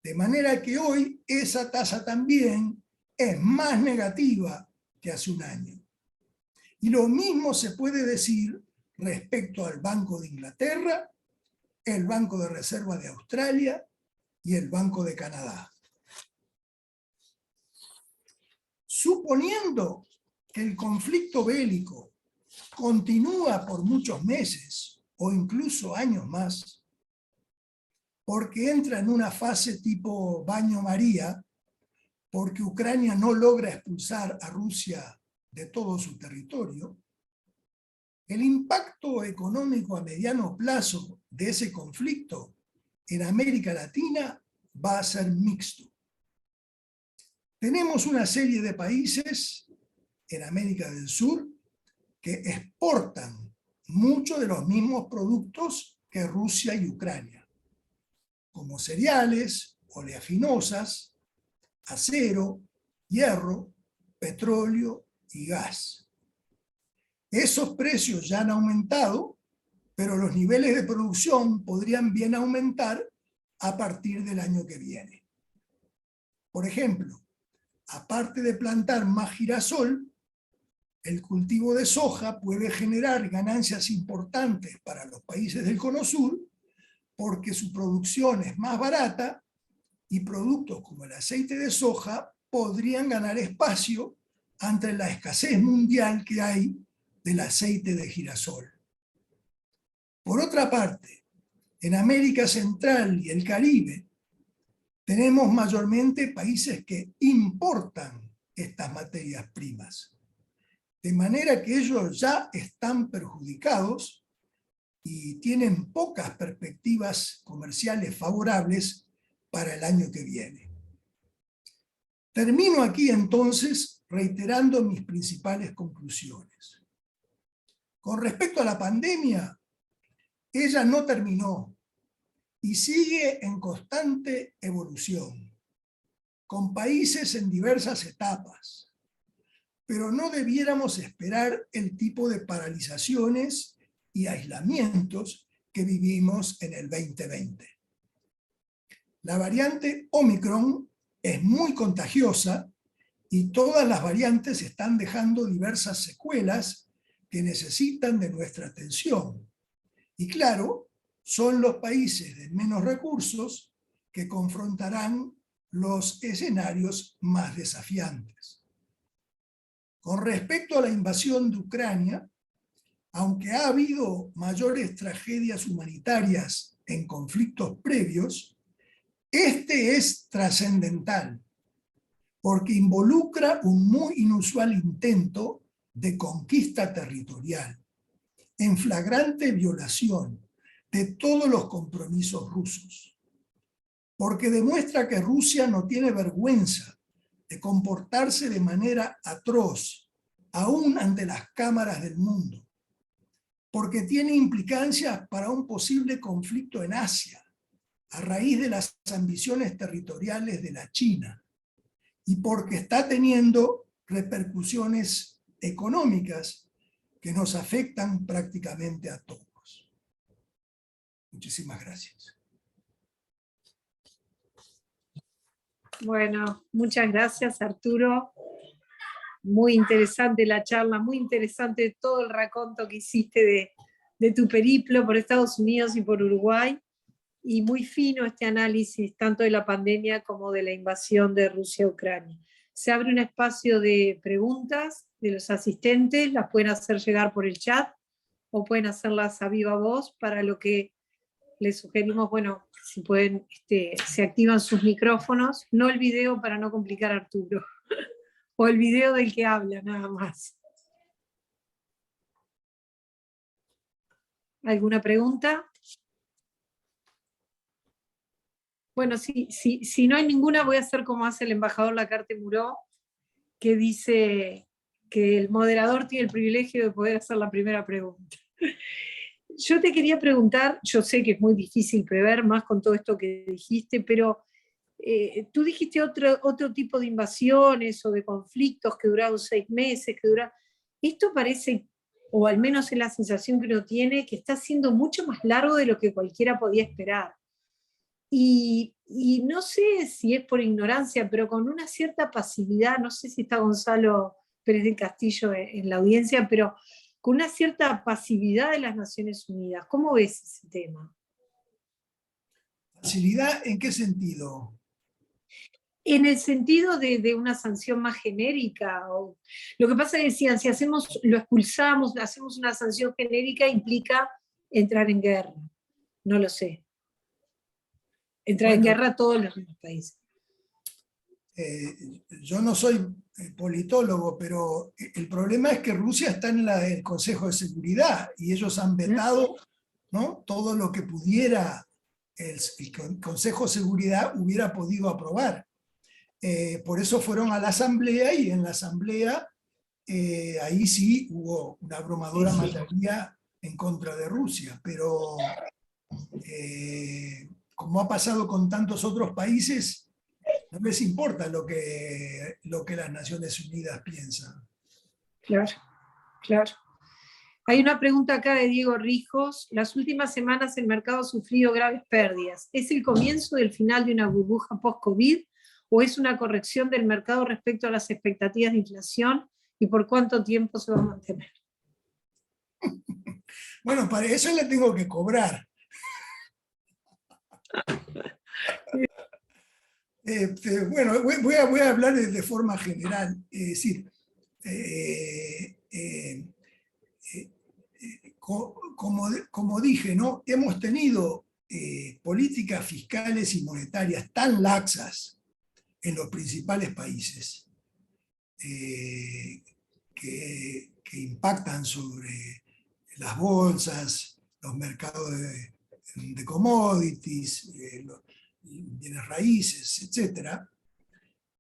De manera que hoy esa tasa también es más negativa que hace un año. Y lo mismo se puede decir respecto al Banco de Inglaterra, el Banco de Reserva de Australia y el Banco de Canadá. Suponiendo que el conflicto bélico continúa por muchos meses o incluso años más, porque entra en una fase tipo baño María, porque Ucrania no logra expulsar a Rusia de todo su territorio, el impacto económico a mediano plazo de ese conflicto en América Latina va a ser mixto. Tenemos una serie de países en América del Sur que exportan muchos de los mismos productos que Rusia y Ucrania, como cereales, oleaginosas, acero, hierro, petróleo y gas. Esos precios ya han aumentado, pero los niveles de producción podrían bien aumentar a partir del año que viene. Por ejemplo, aparte de plantar más girasol, el cultivo de soja puede generar ganancias importantes para los países del Cono Sur porque su producción es más barata y productos como el aceite de soja podrían ganar espacio ante la escasez mundial que hay del aceite de girasol. Por otra parte, en América Central y el Caribe tenemos mayormente países que importan estas materias primas, de manera que ellos ya están perjudicados y tienen pocas perspectivas comerciales favorables para el año que viene. Termino aquí entonces reiterando mis principales conclusiones. Con respecto a la pandemia, ella no terminó y sigue en constante evolución, con países en diversas etapas, pero no debiéramos esperar el tipo de paralizaciones y aislamientos que vivimos en el 2020. La variante Omicron es muy contagiosa y todas las variantes están dejando diversas secuelas que necesitan de nuestra atención. Y claro, son los países de menos recursos que confrontarán los escenarios más desafiantes. Con respecto a la invasión de Ucrania, aunque ha habido mayores tragedias humanitarias en conflictos previos, este es trascendental, porque involucra un muy inusual intento de conquista territorial, en flagrante violación de todos los compromisos rusos, porque demuestra que Rusia no tiene vergüenza de comportarse de manera atroz, aún ante las cámaras del mundo, porque tiene implicancias para un posible conflicto en Asia, a raíz de las ambiciones territoriales de la China, y porque está teniendo repercusiones económicas que nos afectan prácticamente a todos. Muchísimas gracias. Bueno, muchas gracias, Arturo. Muy interesante la charla, muy interesante todo el raconto que hiciste de tu periplo por Estados Unidos y por Uruguay, y muy fino este análisis tanto de la pandemia como de la invasión de Rusia a Ucrania. Se abre un espacio de preguntas de los asistentes, las pueden hacer llegar por el chat o pueden hacerlas a viva voz, para lo que les sugerimos, bueno, si pueden, se activan sus micrófonos, no el video para no complicar a Arturo, o el video del que habla, nada más. ¿Alguna pregunta? Bueno, si no hay ninguna, voy a hacer como hace el embajador Lacarte Muró, que dice que el moderador tiene el privilegio de poder hacer la primera pregunta. Yo te quería preguntar, yo sé que es muy difícil prever más con todo esto que dijiste, pero tú dijiste otro tipo de invasiones o de conflictos que duraron 6 meses, esto parece, o al menos es la sensación que uno tiene, que está siendo mucho más largo de lo que cualquiera podía esperar. Y no sé si es por ignorancia, pero con una cierta pasividad, no sé si está Gonzalo Pérez del Castillo en la audiencia, pero con una cierta pasividad de las Naciones Unidas. ¿Cómo ves ese tema? ¿Facilidad en qué sentido? En el sentido de una sanción más genérica. Lo que pasa es que decían, si lo expulsamos, hacemos una sanción genérica, implica entrar en guerra. No lo sé. Entrar en guerra a todos los países. Yo no soy politólogo, pero el problema es que Rusia está en el Consejo de Seguridad y ellos han vetado, ¿no?, todo lo que pudiera el Consejo de Seguridad hubiera podido aprobar. Por eso fueron a la Asamblea, y en la Asamblea ahí sí hubo una abrumadora mayoría en contra de Rusia, pero como ha pasado con tantos otros países, no les importa lo que las Naciones Unidas piensan. Claro, claro. Hay una pregunta acá de Diego Rijos. Las últimas semanas el mercado ha sufrido graves pérdidas. ¿Es el comienzo del final de una burbuja post-COVID o es una corrección del mercado respecto a las expectativas de inflación y por cuánto tiempo se va a mantener? Bueno, para eso le tengo que cobrar. Bueno, voy a hablar de forma general. Es decir, como dije, ¿no? Hemos tenido políticas fiscales y monetarias tan laxas en los principales países que impactan sobre las bolsas, los mercados de commodities, los bienes raíces, etcétera,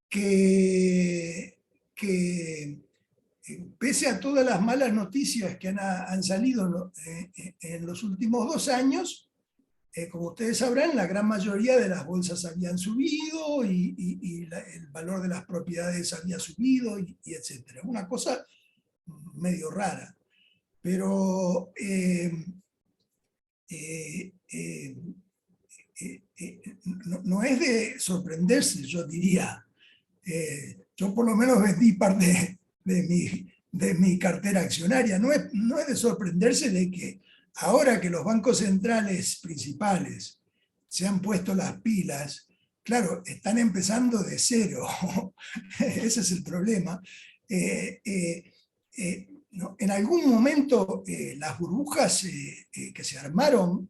que pese a todas las malas noticias que han salido en los últimos 2 años, como ustedes sabrán, la gran mayoría de las bolsas habían subido y el valor de las propiedades había subido, y etcétera. Una cosa medio rara. Pero no es de sorprenderse, yo diría. Yo por lo menos vendí parte de mi cartera accionaria. No es de sorprenderse de que ahora que los bancos centrales principales se han puesto las pilas, claro, están empezando de cero. Ese es el problema. ¿No? En algún momento las burbujas que se armaron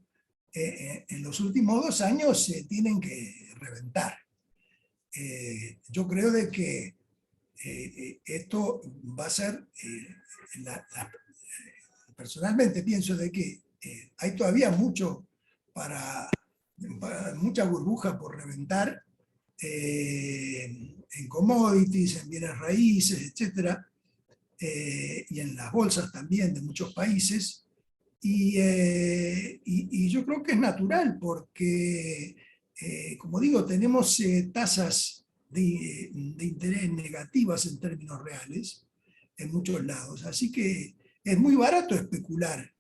en los últimos 2 años se tienen que reventar. Yo creo de que esto va a ser, personalmente pienso de que hay todavía mucha burbuja por reventar en commodities, en bienes raíces, etcétera. Y en las bolsas también de muchos países, y yo creo que es natural porque, como digo, tenemos tasas de interés negativas en términos reales en muchos lados, así que es muy barato especular,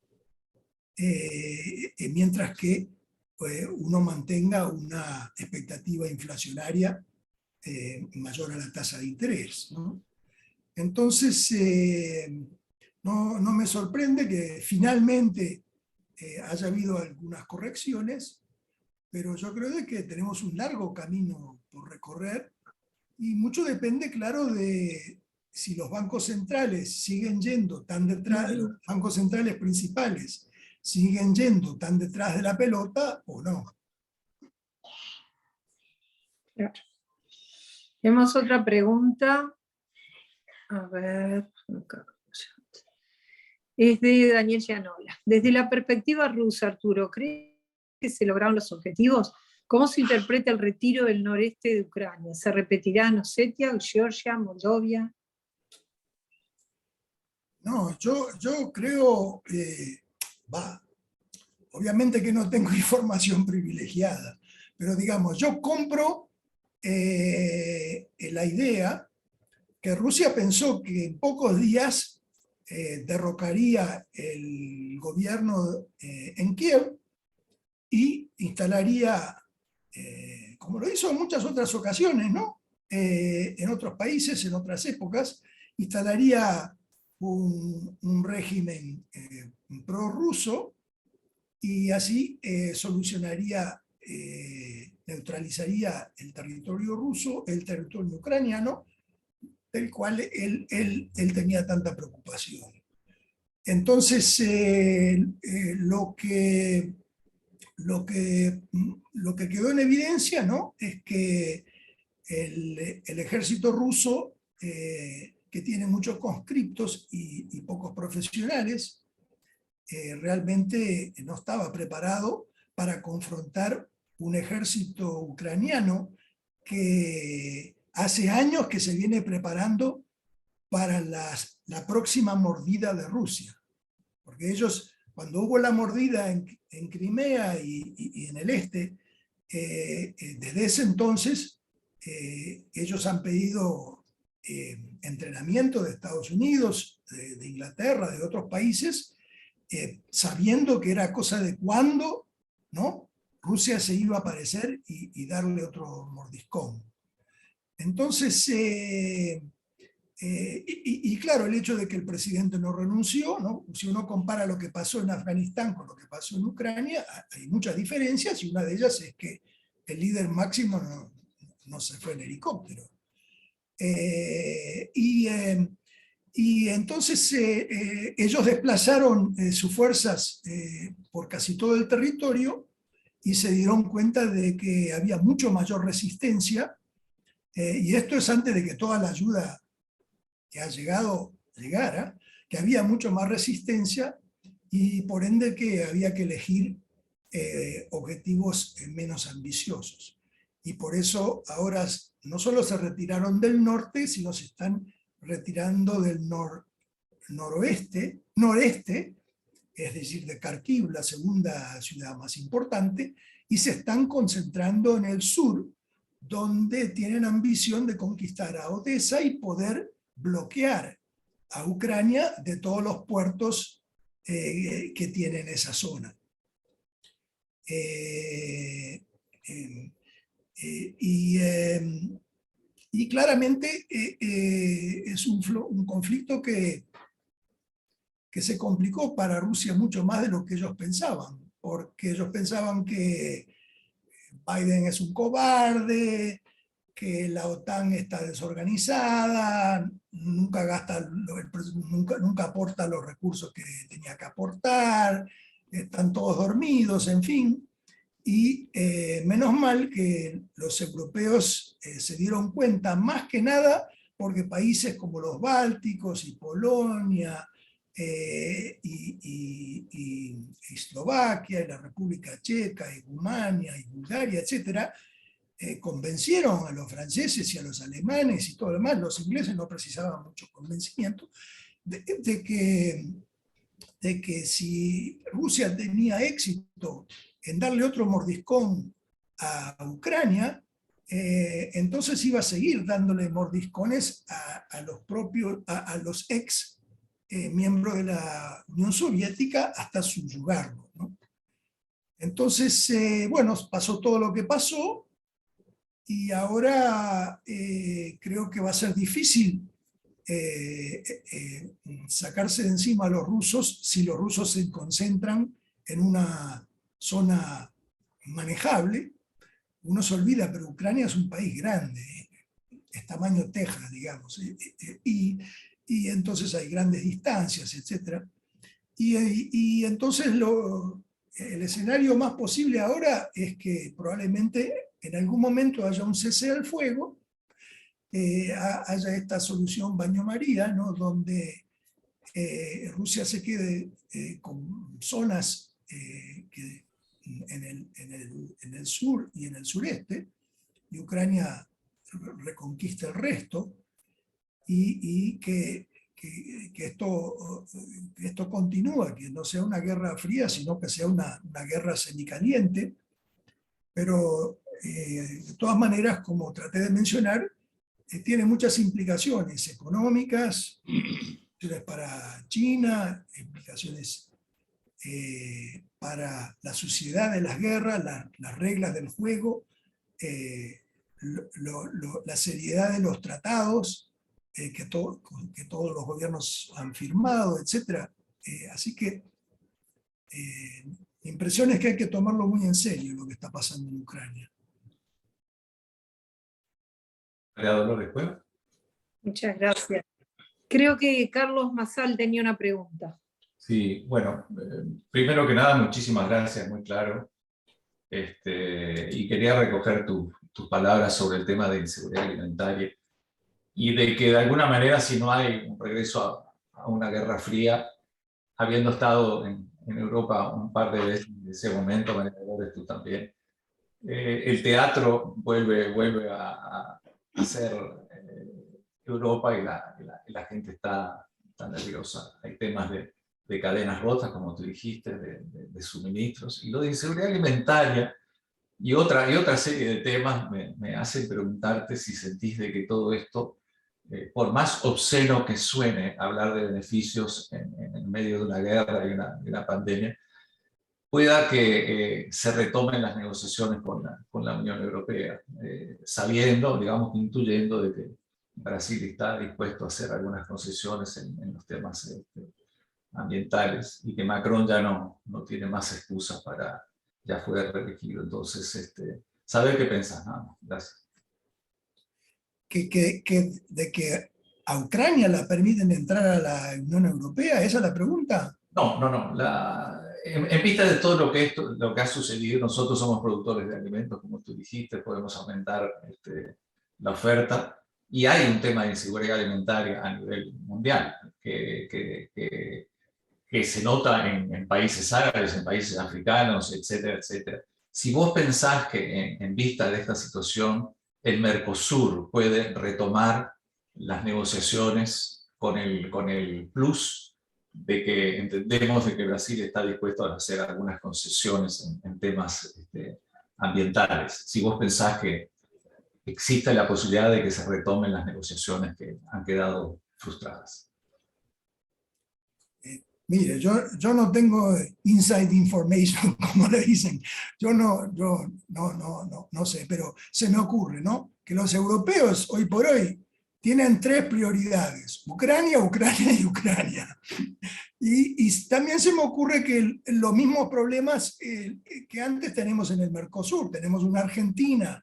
mientras que uno mantenga una expectativa inflacionaria mayor a la tasa de interés, ¿no? Entonces, no me sorprende que finalmente haya habido algunas correcciones, pero yo creo de que tenemos un largo camino por recorrer, y mucho depende, claro, de si los bancos centrales siguen yendo tan detrás, los bancos centrales principales siguen yendo tan detrás de la pelota o no. Claro. Tenemos otra pregunta. A ver, acá. Es de Daniel Gianola. Desde la perspectiva rusa, Arturo, ¿cree que se lograron los objetivos? ¿Cómo se interpreta el retiro del noreste de Ucrania? ¿Se repetirá en Osetia, Georgia, Moldavia? No, yo creo, obviamente que no tengo información privilegiada, pero digamos, yo compro la idea que Rusia pensó que en pocos días derrocaría el gobierno en Kiev y instalaría, como lo hizo en muchas otras ocasiones, ¿no? En otros países, en otras épocas, instalaría un régimen prorruso, y así neutralizaría el territorio ruso, el territorio ucraniano, del cual él tenía tanta preocupación. Entonces, lo que quedó en evidencia, ¿no?, es que el ejército ruso, que tiene muchos conscriptos y pocos profesionales, realmente no estaba preparado para confrontar un ejército ucraniano que hace años que se viene preparando para la próxima mordida de Rusia. Porque ellos, cuando hubo la mordida en Crimea y en el este, desde ese entonces ellos han pedido entrenamiento de Estados Unidos, de Inglaterra, de otros países, sabiendo que era cosa de cuándo, ¿no?, Rusia se iba a aparecer y darle otro mordiscón. Entonces, y claro, el hecho de que el presidente no renunció, ¿no? Si uno compara lo que pasó en Afganistán con lo que pasó en Ucrania, hay muchas diferencias, y una de ellas es que el líder máximo no se fue en helicóptero. Y entonces ellos desplazaron sus fuerzas por casi todo el territorio y se dieron cuenta de que había mucho mayor resistencia, y esto es antes de que toda la ayuda que ha llegara, que había mucho más resistencia y por ende que había que elegir objetivos menos ambiciosos. Y por eso ahora no solo se retiraron del norte, sino se están retirando del noreste, es decir, de Kharkiv, la segunda ciudad más importante, y se están concentrando en el sur, donde tienen ambición de conquistar a Odessa y poder bloquear a Ucrania de todos los puertos que tienen esa zona. Y claramente es un conflicto que se complicó para Rusia mucho más de lo que ellos pensaban, porque ellos pensaban que Biden es un cobarde, que la OTAN está desorganizada, nunca aporta los recursos que tenía que aportar, están todos dormidos, en fin. Y menos mal que los europeos se dieron cuenta, más que nada porque países como los Bálticos y Polonia y Eslovaquia y la República Checa y Rumania y Bulgaria, etcétera, convencieron a los franceses y a los alemanes y todo lo demás. Los ingleses no precisaban mucho convencimiento de que si Rusia tenía éxito en darle otro mordiscón a Ucrania, entonces iba a seguir dándole mordiscones a los ex miembros de la Unión Soviética hasta subyugarlo, ¿no? Entonces, bueno, pasó todo lo que pasó, y ahora creo que va a ser difícil sacarse de encima a los rusos si los rusos se concentran en una zona manejable. Uno se olvida, pero Ucrania es un país grande, es tamaño Texas, digamos, y entonces hay grandes distancias, etc. Y entonces el escenario más posible ahora es que probablemente en algún momento haya un cese al fuego, haya esta solución Baño María, ¿no?, donde Rusia se quede con zonas en el sur y en el sureste, y Ucrania reconquista el resto, y que esto continúa, que no sea una guerra fría, sino que sea una guerra semicaliente. Pero de todas maneras, como traté de mencionar, tiene muchas implicaciones económicas, implicaciones para China, implicaciones para la suciedad de las guerras, las reglas del juego, la seriedad de los tratados que todos los gobiernos han firmado, etc. Así que mi impresión es que hay que tomarlo muy en serio lo que está pasando en Ucrania. María Dolores, ¿puedo? Muchas gracias. Creo que Carlos Mazal tenía una pregunta. Sí, bueno, primero que nada, muchísimas gracias, muy claro. Y quería recoger tus palabras sobre el tema de inseguridad alimentaria y de que de alguna manera, si no hay un regreso a una guerra fría, habiendo estado en Europa un par de veces en ese momento, María Dolores, tú también, el teatro vuelve a ser Europa y la gente está nerviosa. Hay temas de cadenas rotas, como tú dijiste, de suministros. Y lo de inseguridad alimentaria y otra serie de temas me hacen preguntarte si sentís de que todo esto, por más obsceno que suene hablar de beneficios en medio de una guerra y una pandemia, pueda que se retomen las negociaciones con la Unión Europea, sabiendo, digamos, intuyendo de que Brasil está dispuesto a hacer algunas concesiones en los temas ambientales y que Macron ya no tiene más excusas para, ya fue reelegido. Entonces, saber qué pensás. No, gracias. De que a Ucrania la permiten entrar a la Unión Europea, ¿esa es la pregunta? No. En vista de todo lo que ha sucedido, nosotros somos productores de alimentos, como tú dijiste, podemos aumentar la oferta, y hay un tema de inseguridad alimentaria a nivel mundial que se nota en países árabes, en países africanos, etcétera, etcétera. Si vos pensás que en vista de esta situación, el Mercosur puede retomar las negociaciones con el plus de que entendemos de que Brasil está dispuesto a hacer algunas concesiones en temas ambientales. Si vos pensás que existe la posibilidad de que se retomen las negociaciones que han quedado frustradas. Mire, yo no tengo inside information, como le dicen. Yo no sé, pero se me ocurre, ¿no? Que los europeos hoy por hoy tienen 3 prioridades: Ucrania, Ucrania y Ucrania. Y también se me ocurre que los mismos problemas que antes tenemos en el Mercosur. Tenemos una Argentina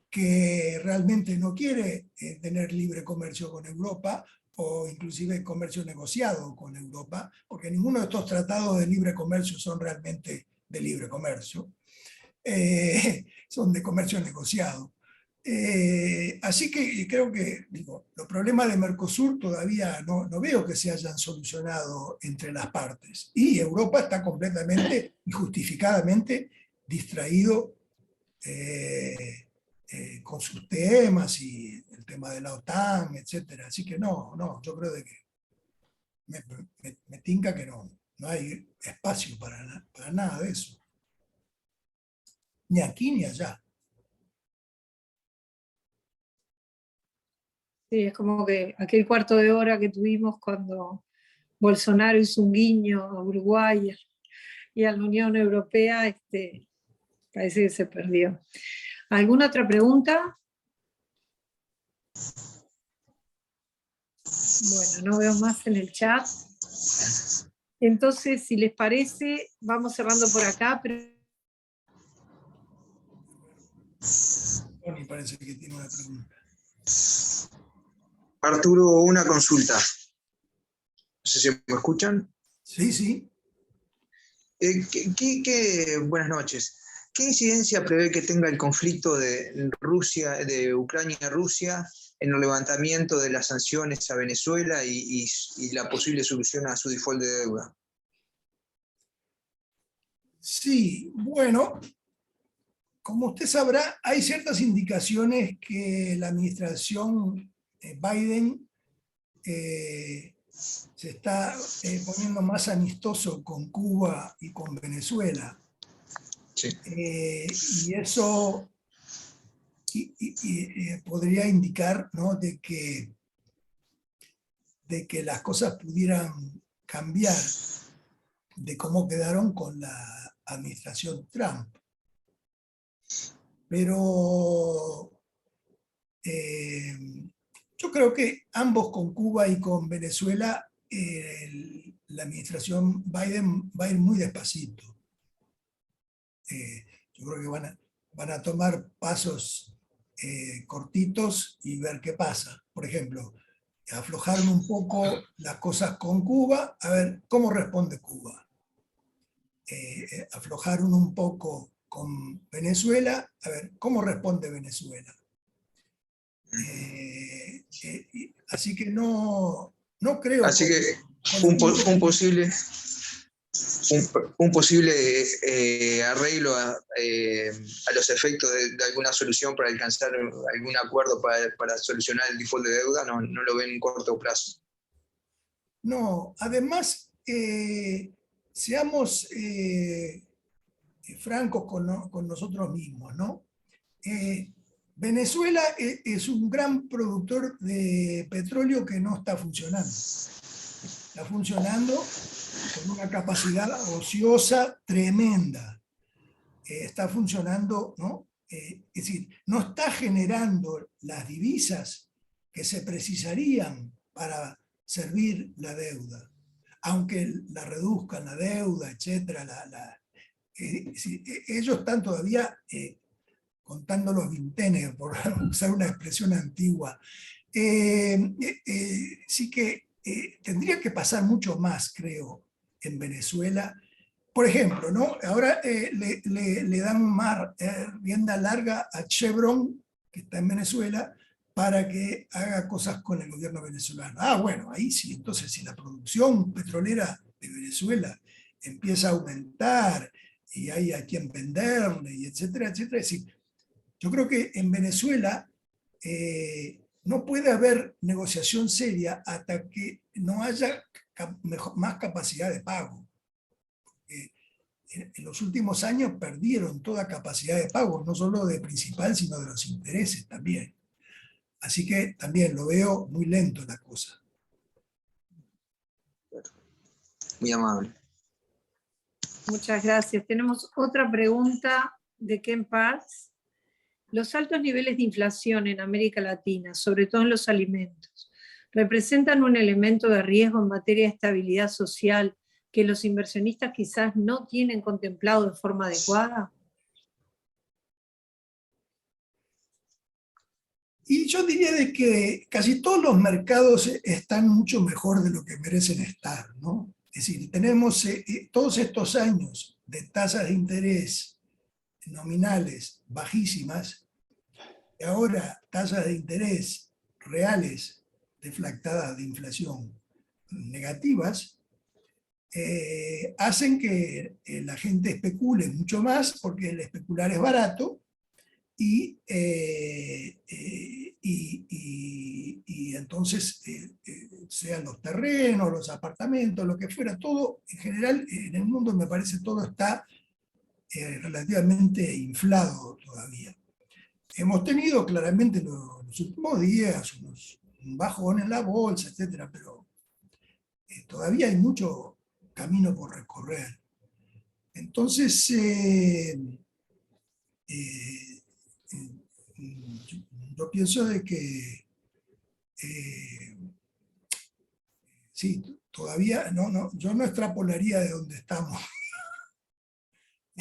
que realmente no quiere tener libre comercio con Europa, o inclusive comercio negociado con Europa, porque ninguno de estos tratados de libre comercio son realmente de libre comercio, son de comercio negociado. Así que creo que los problemas de Mercosur todavía no veo que se hayan solucionado entre las partes, y Europa está completamente y justificadamente distraído con sus temas y el tema de la OTAN, etc. Así que no, yo creo de que me tinca que no hay espacio para nada de eso. Ni aquí ni allá. Sí, es como que aquel cuarto de hora que tuvimos cuando Bolsonaro hizo un guiño a Uruguay y a la Unión Europea, parece que se perdió. ¿Alguna otra pregunta? Bueno, no veo más en el chat. Entonces, si les parece, vamos cerrando por acá. Me parece que tiene una pregunta. Arturo, una consulta. No sé si me escuchan. Sí. Buenas noches. ¿Qué incidencia prevé que tenga el conflicto de Ucrania-Rusia en el levantamiento de las sanciones a Venezuela y la posible solución a su default de deuda? Sí, bueno, como usted sabrá, hay ciertas indicaciones que la administración Biden se está poniendo más amistoso con Cuba y con Venezuela. Sí. Y eso podría indicar, ¿no?, de que las cosas pudieran cambiar de cómo quedaron con la administración Trump. Pero yo creo que ambos, con Cuba y con Venezuela, la administración Biden va a ir muy despacito. Yo creo que van a tomar pasos cortitos y ver qué pasa. Por ejemplo, aflojaron un poco las cosas con Cuba, a ver cómo responde Cuba. Aflojaron un poco con Venezuela, a ver cómo responde Venezuela. Así que no creo. Así que un posible un posible arreglo a los efectos de alguna solución para alcanzar algún acuerdo para solucionar el default de deuda, no lo ven en corto plazo. No, además, seamos francos con nosotros mismos, ¿no? Venezuela es un gran productor de petróleo que no está funcionando. Está funcionando con una capacidad ociosa tremenda. Está funcionando, ¿no? Es decir, no está generando las divisas que se precisarían para servir la deuda. Aunque la reduzcan la deuda, etcétera, ellos están todavía contando los vintenes, por usar una expresión antigua. Sí que tendría que pasar mucho más, creo, en Venezuela. Por ejemplo, ¿no? Ahora le dan rienda larga a Chevron, que está en Venezuela, para que haga cosas con el gobierno venezolano. Bueno, ahí sí, entonces si la producción petrolera de Venezuela empieza a aumentar y hay a quien venderle, y etcétera, etcétera, es decir, yo creo que en Venezuela no puede haber negociación seria hasta que no haya más capacidad de pago. En los últimos años perdieron toda capacidad de pago, no solo de principal, sino de los intereses también. Así que también lo veo muy lento la cosa. Muy amable. Muchas gracias. Tenemos otra pregunta de Ken Parks. Los altos niveles de inflación en América Latina, sobre todo en los alimentos, ¿representan un elemento de riesgo en materia de estabilidad social que los inversionistas quizás no tienen contemplado de forma adecuada? Y yo diría de que casi todos los mercados están mucho mejor de lo que merecen estar, ¿no? Es decir, tenemos todos estos años de tasas de interés nominales bajísimas, y ahora tasas de interés reales deflactadas de inflación negativas, hacen que la gente especule mucho más, porque el especular es barato, y entonces sean los terrenos, los apartamentos, lo que fuera, todo en general en el mundo me parece todo está relativamente inflado todavía. Hemos tenido claramente en los últimos días un bajón en la bolsa, etcétera, pero todavía hay mucho camino por recorrer. Entonces, yo pienso de que sí, todavía yo no extrapolaría de donde estamos.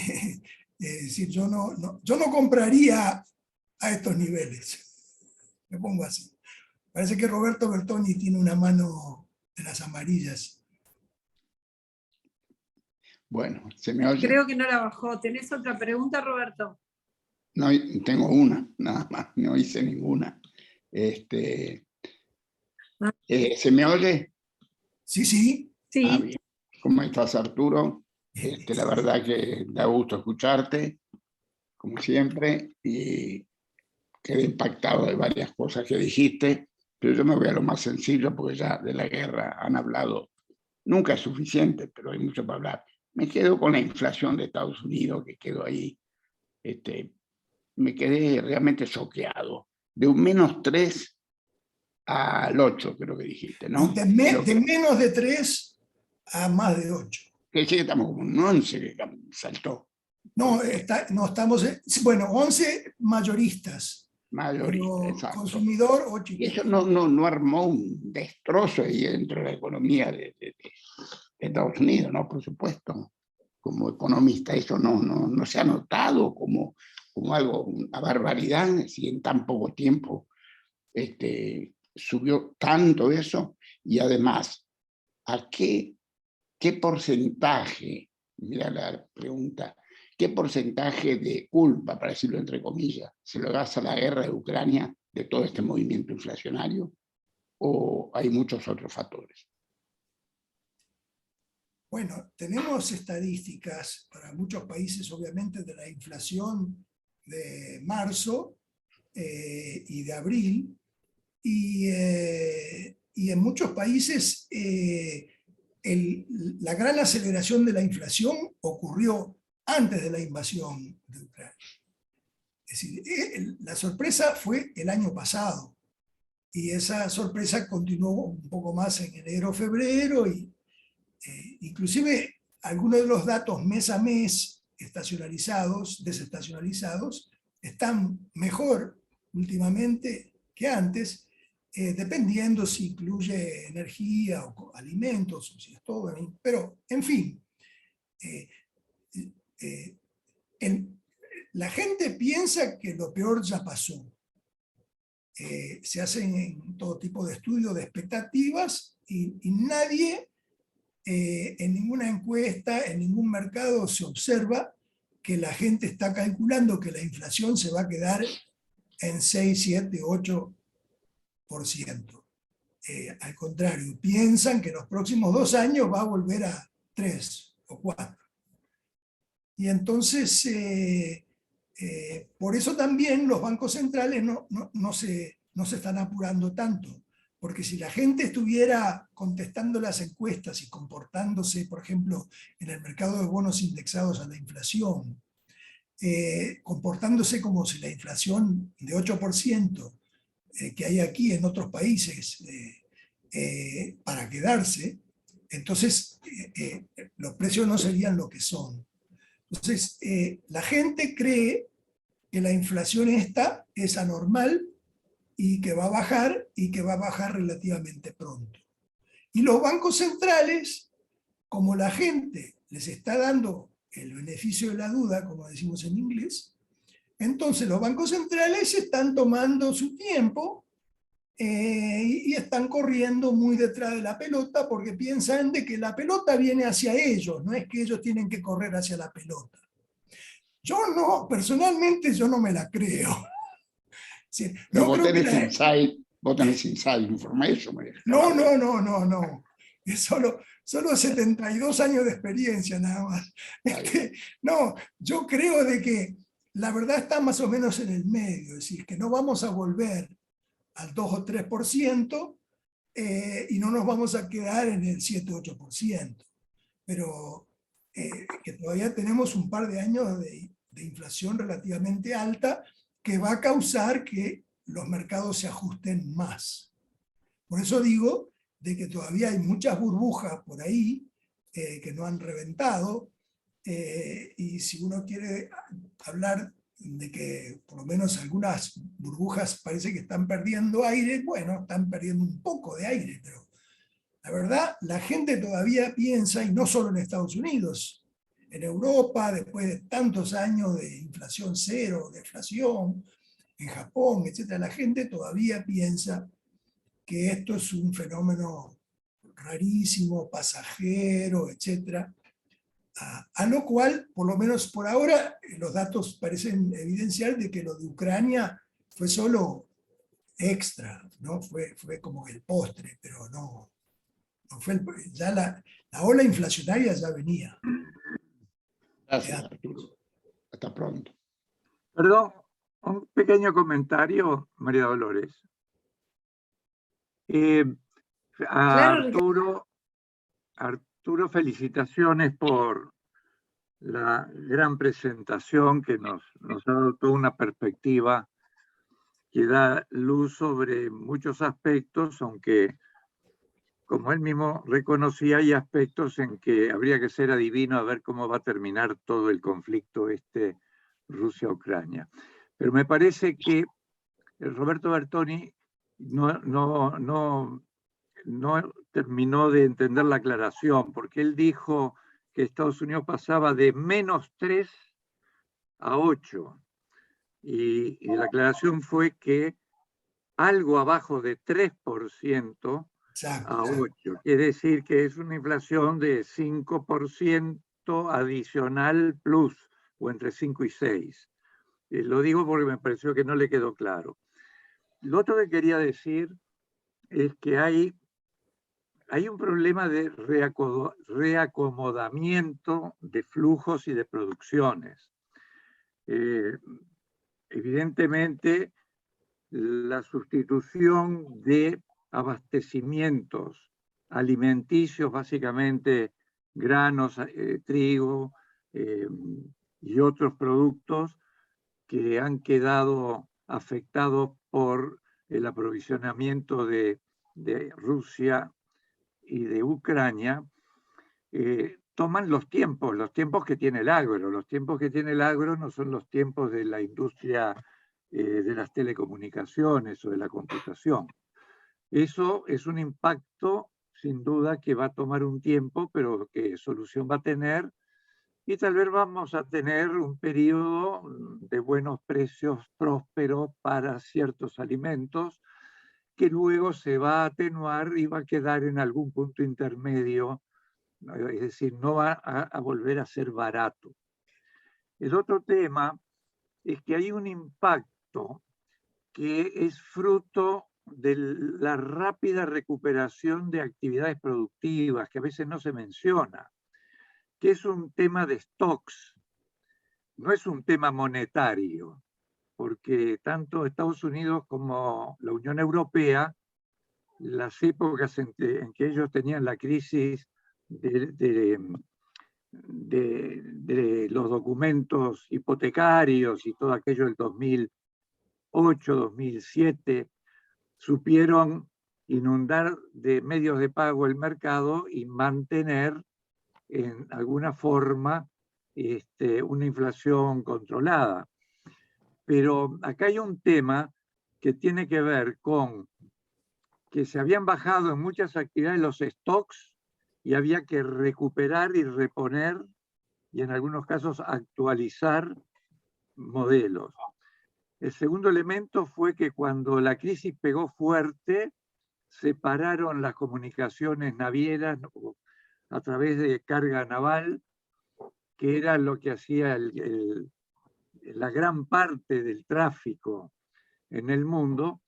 Es decir, yo no compraría a estos niveles. Me pongo así. Parece que Roberto Bertoni tiene una mano de las amarillas. Bueno, ¿se me oye? Creo que no la bajó. ¿Tenés otra pregunta, Roberto? No, tengo una, nada más, no hice ninguna. ¿Se me oye? Sí, sí. Sí. Bien. ¿Cómo estás, Arturo? La verdad que da gusto escucharte, como siempre, y quedé impactado de varias cosas que dijiste, pero yo me voy a lo más sencillo, porque ya de la guerra han hablado, nunca es suficiente, pero hay mucho para hablar. Me quedo con la inflación de Estados Unidos, que quedó ahí. Me quedé realmente choqueado. De un -3 al 8, creo que dijiste, ¿no? De menos de 3 a más de 8. Que sí, estamos como un 11 que saltó. No, estamos, bueno, 11 mayoristas. Mayorista, exacto. Consumidor 8. Y eso no armó un destrozo ahí dentro de la economía de Estados Unidos, ¿no? Por supuesto. Como economista, eso no se ha notado como algo, una barbaridad, si en tan poco tiempo subió tanto eso, y además, ¿a qué porcentaje, mira la pregunta, qué porcentaje de culpa, para decirlo entre comillas, se lo das a la guerra de Ucrania de todo este movimiento inflacionario, o hay muchos otros factores? Bueno, tenemos estadísticas para muchos países, obviamente, de la inflación de marzo y de abril, y en muchos países la gran aceleración de la inflación ocurrió antes de la invasión de Ucrania. Es decir, la sorpresa fue el año pasado, y esa sorpresa continuó un poco más en enero, febrero, y inclusive algunos de los datos mes a mes estacionalizados, desestacionalizados, están mejor últimamente que antes, dependiendo si incluye energía o alimentos, o si es todo, pero en fin, la gente piensa que lo peor ya pasó. Se hacen todo tipo de estudios de expectativas y nadie, en ninguna encuesta, en ningún mercado se observa que la gente está calculando que la inflación se va a quedar en 6, 7, 8%. Al contrario, piensan que en los próximos 2 años va a volver a 3 o 4. Y entonces, por eso también los bancos centrales no se están apurando tanto, porque si la gente estuviera contestando las encuestas y comportándose, por ejemplo, en el mercado de bonos indexados a la inflación, comportándose como si la inflación de 8% que hay aquí en otros países para quedarse, entonces los precios no serían lo que son. Entonces, la gente cree que la inflación esta es anormal y que va a bajar, y que va a bajar relativamente pronto. Y los bancos centrales, como la gente les está dando el beneficio de la duda, como decimos en inglés, entonces los bancos centrales están tomando su tiempo y están corriendo muy detrás de la pelota, porque piensan de que la pelota viene hacia ellos, no es que ellos tienen que correr hacia la pelota. Yo no, personalmente yo no me la creo. Sí, pero no creo que vos tenés inside information. No. Es solo 72 años de experiencia nada más. No, yo creo de que la verdad está más o menos en el medio, es decir, que no vamos a volver al 2 o 3% y no nos vamos a quedar en el 7 o 8%, pero que todavía tenemos un par de años de inflación relativamente alta que va a causar que los mercados se ajusten más. Por eso digo de que todavía hay muchas burbujas por ahí que no han reventado, y si uno quiere hablar de que por lo menos algunas burbujas parece que están perdiendo aire, bueno, están perdiendo un poco de aire, pero la verdad, la gente todavía piensa, y no solo en Estados Unidos, en Europa, después de tantos años de inflación cero, deflación, en Japón, etc., la gente todavía piensa que esto es un fenómeno rarísimo, pasajero, etc. A lo cual, por lo menos por ahora, los datos parecen evidenciar de que lo de Ucrania fue solo extra, ¿no? Fue como el postre, pero no fue ya la ola inflacionaria ya venía. Gracias, Arturo. Hasta pronto. Perdón, un pequeño comentario, María Dolores. Claro, Arturo, felicitaciones por la gran presentación que nos ha dado toda una perspectiva que da luz sobre muchos aspectos, aunque, como él mismo reconocía, hay aspectos en que habría que ser adivino a ver cómo va a terminar todo el conflicto Rusia-Ucrania. Pero me parece que Roberto Bertoni no terminó de entender la aclaración, porque él dijo que Estados Unidos pasaba de -3 a 8, y la aclaración fue que algo abajo de 3% a 8, quiere decir que es una inflación de 5% adicional plus, o entre 5 y 6. Lo digo porque me pareció que no le quedó claro. Lo otro que quería decir es que hay hay un problema de reacomodamiento de flujos y de producciones. Evidentemente, la sustitución de abastecimientos alimenticios, básicamente granos, trigo y otros productos que han quedado afectados por el aprovisionamiento de Rusia y de Ucrania, toman los tiempos que tiene el agro. Los tiempos que tiene el agro no son los tiempos de la industria de las telecomunicaciones o de la computación. Eso es un impacto, sin duda, que va a tomar un tiempo, pero que solución va a tener, y tal vez vamos a tener un periodo de buenos precios prósperos para ciertos alimentos, que luego se va a atenuar y va a quedar en algún punto intermedio, es decir, no va a volver a ser barato. El otro tema es que hay un impacto que es fruto de la rápida recuperación de actividades productivas, que a veces no se menciona, que es un tema de stocks, no es un tema monetario, porque tanto Estados Unidos como la Unión Europea, las épocas en que ellos tenían la crisis de los documentos hipotecarios y todo aquello del 2008, 2007, supieron inundar de medios de pago el mercado y mantener en alguna forma una inflación controlada. Pero acá hay un tema que tiene que ver con que se habían bajado en muchas actividades los stocks y había que recuperar y reponer, y en algunos casos actualizar modelos. El segundo elemento fue que cuando la crisis pegó fuerte, se pararon las comunicaciones navieras a través de carga naval, que era lo que hacía la gran parte del tráfico en el mundo.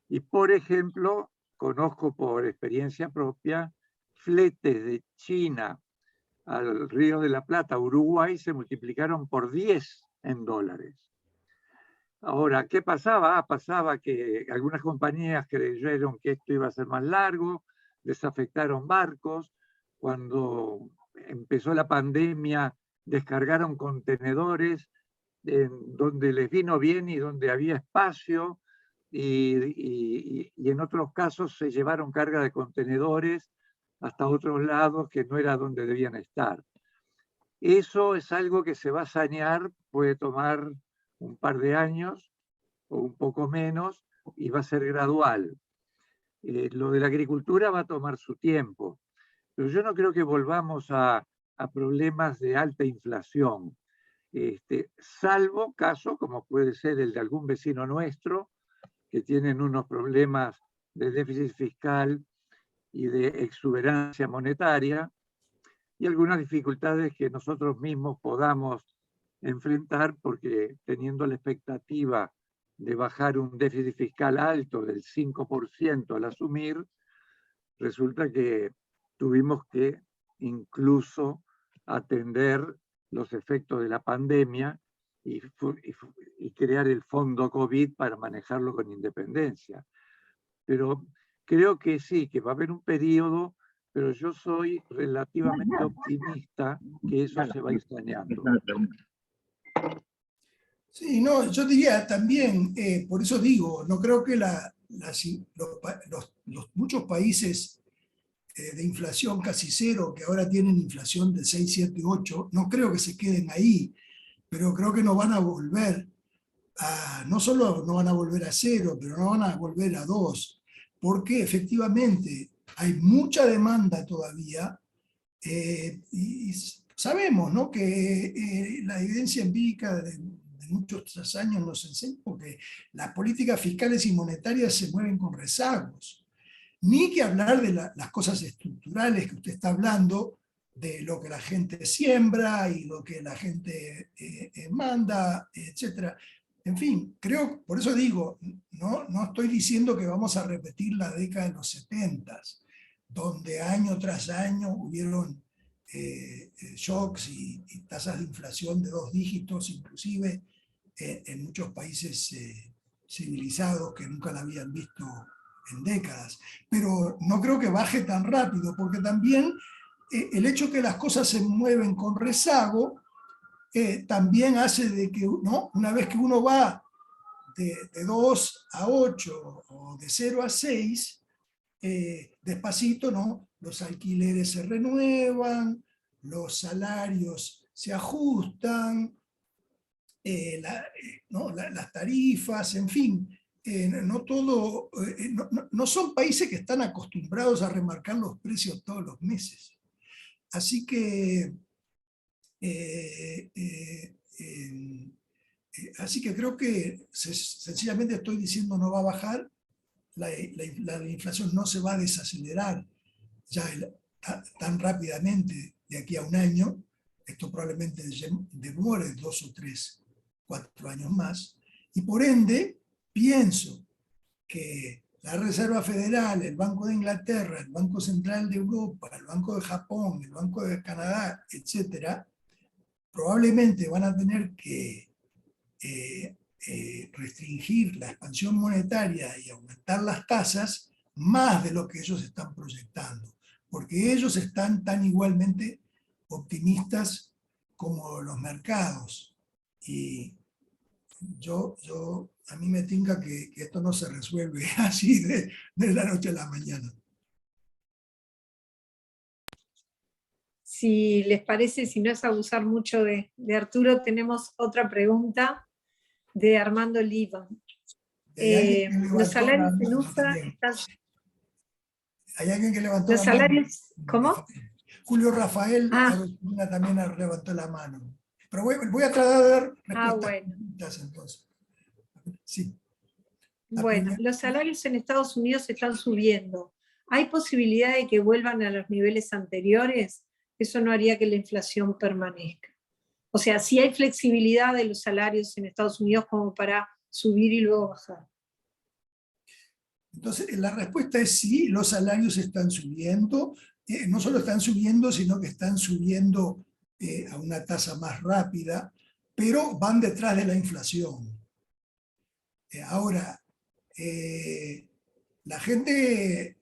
Y, por ejemplo, conozco por experiencia propia, fletes de China al Río de la Plata, Uruguay, se multiplicaron por 10 en dólares. Ahora, ¿qué pasaba? Pasaba que algunas compañías creyeron que esto iba a ser más largo, desafectaron barcos. Cuando empezó la pandemia, descargaron contenedores donde les vino bien y donde había espacio, y en otros casos se llevaron carga de contenedores hasta otros lados que no era donde debían estar. Eso es algo que se va a sanear, puede tomar un par de años o un poco menos, y va a ser gradual. Lo de la agricultura va a tomar su tiempo, pero yo no creo que volvamos a problemas de alta inflación, salvo caso como puede ser el de algún vecino nuestro, que tienen unos problemas de déficit fiscal y de exuberancia monetaria, y algunas dificultades que nosotros mismos podamos enfrentar, porque teniendo la expectativa de bajar un déficit fiscal alto del 5% al asumir, resulta que tuvimos que incluso atender los efectos de la pandemia y crear el fondo COVID para manejarlo con independencia. Pero creo que sí, que va a haber un periodo, pero yo soy relativamente optimista que eso se va a ir saneando. Sí, no, yo diría también, por eso digo, no creo que muchos países de inflación casi cero, que ahora tienen inflación de 6, 7, 8, no creo que se queden ahí, pero creo que no van a volver no solo no van a volver a 0, pero no van a volver a 2, porque efectivamente hay mucha demanda todavía, y sabemos, ¿no?, que la evidencia empírica de muchos años nos enseña que las políticas fiscales y monetarias se mueven con rezagos. Ni que hablar de las cosas estructurales que usted está hablando, de lo que la gente siembra y lo que la gente manda, etc. En fin, creo, por eso digo, no estoy diciendo que vamos a repetir la década de los 70, donde año tras año hubieron shocks y tasas de inflación de 2 dígitos, inclusive en muchos países civilizados que nunca la habían visto en décadas. Pero no creo que baje tan rápido, porque también el hecho que las cosas se mueven con rezago también hace de que, ¿no?, una vez que uno va de 2 a 8 o de 0 a 6, despacito, ¿no?, los alquileres se renuevan, los salarios se ajustan, las tarifas, en fin. No son países que están acostumbrados a remarcar los precios todos los meses. Así que creo que sencillamente estoy diciendo no va a bajar, la inflación no se va a desacelerar ya tan rápidamente de aquí a un año. Esto probablemente demore 2 o 3, 4 años más, y por ende pienso que la Reserva Federal, el Banco de Inglaterra, el Banco Central de Europa, el Banco de Japón, el Banco de Canadá, etcétera, probablemente van a tener que restringir la expansión monetaria y aumentar las tasas más de lo que ellos están proyectando, porque ellos están tan igualmente optimistas como los mercados. Y a mí me tinca que esto no se resuelve así de la noche a la mañana. Si les parece, si no es abusar mucho de Arturo, tenemos otra pregunta de Armando Liva. Los salarios en USA están... Hay alguien que levantó los la mano. salarios, ¿cómo? Julio Rafael también levantó la mano. Pero voy a tratar de dar respuestas entonces. Sí. Bueno, los salarios en Estados Unidos están subiendo. ¿Hay posibilidad de que vuelvan a los niveles anteriores? Eso no haría que la inflación permanezca. O sea, sí hay flexibilidad de los salarios en Estados Unidos como para subir y luego bajar. Entonces, la respuesta es sí, los salarios están subiendo. No solo están subiendo, sino que están subiendo a una tasa más rápida, pero van detrás de la inflación. Ahora, la gente...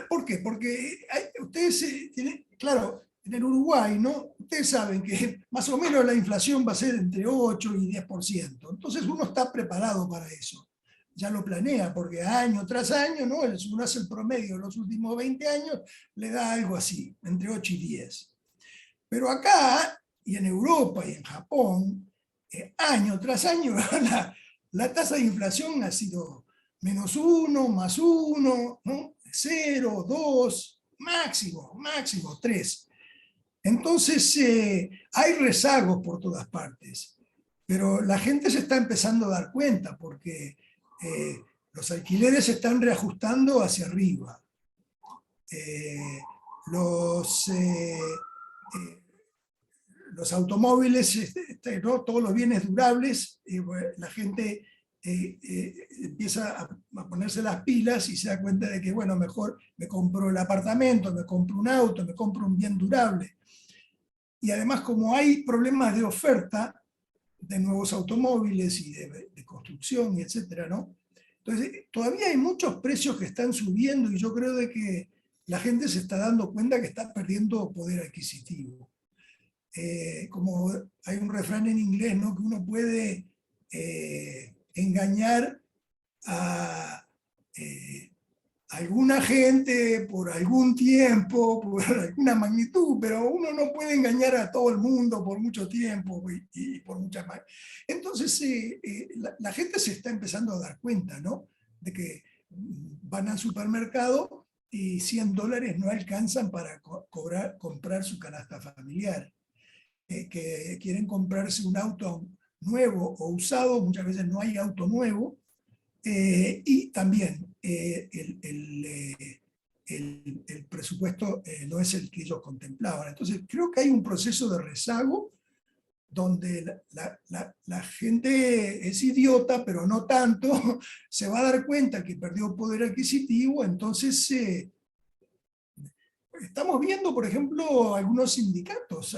¿Por qué? Porque ustedes tienen... Claro, en el Uruguay, ¿no? Ustedes saben que más o menos la inflación va a ser entre 8 y 10%. Entonces uno está preparado para eso. Ya lo planea, porque año tras año, ¿no?, uno hace el promedio de los últimos 20 años, le da algo así, entre 8 y 10. Pero acá, y en Europa y en Japón, año tras año, la tasa de inflación ha sido -1, +1, ¿no?, 0, 2, máximo 3. Entonces, hay rezagos por todas partes, pero la gente se está empezando a dar cuenta porque los alquileres se están reajustando hacia arriba. Los automóviles, ¿no?, todos los bienes durables, la gente empieza a ponerse las pilas y se da cuenta de que, bueno, mejor me compro el apartamento, me compro un auto, me compro un bien durable. Y además, como hay problemas de oferta de nuevos automóviles y de construcción, y etcétera, ¿no? Entonces, todavía hay muchos precios que están subiendo y yo creo de que la gente se está dando cuenta que está perdiendo poder adquisitivo. Como hay un refrán en inglés, ¿no?, que uno puede engañar a alguna gente por algún tiempo, por alguna magnitud, pero uno no puede engañar a todo el mundo por mucho tiempo y por muchas más. Entonces, la gente se está empezando a dar cuenta, ¿no?, de que van al supermercado y $100 no alcanzan para comprar su canasta familiar. Que quieren comprarse un auto nuevo o usado, muchas veces no hay auto nuevo, y también el presupuesto no es el que ellos contemplaban. Entonces creo que hay un proceso de rezago donde la gente es idiota, pero no tanto, se va a dar cuenta que perdió poder adquisitivo, entonces estamos viendo, por ejemplo, algunos sindicatos.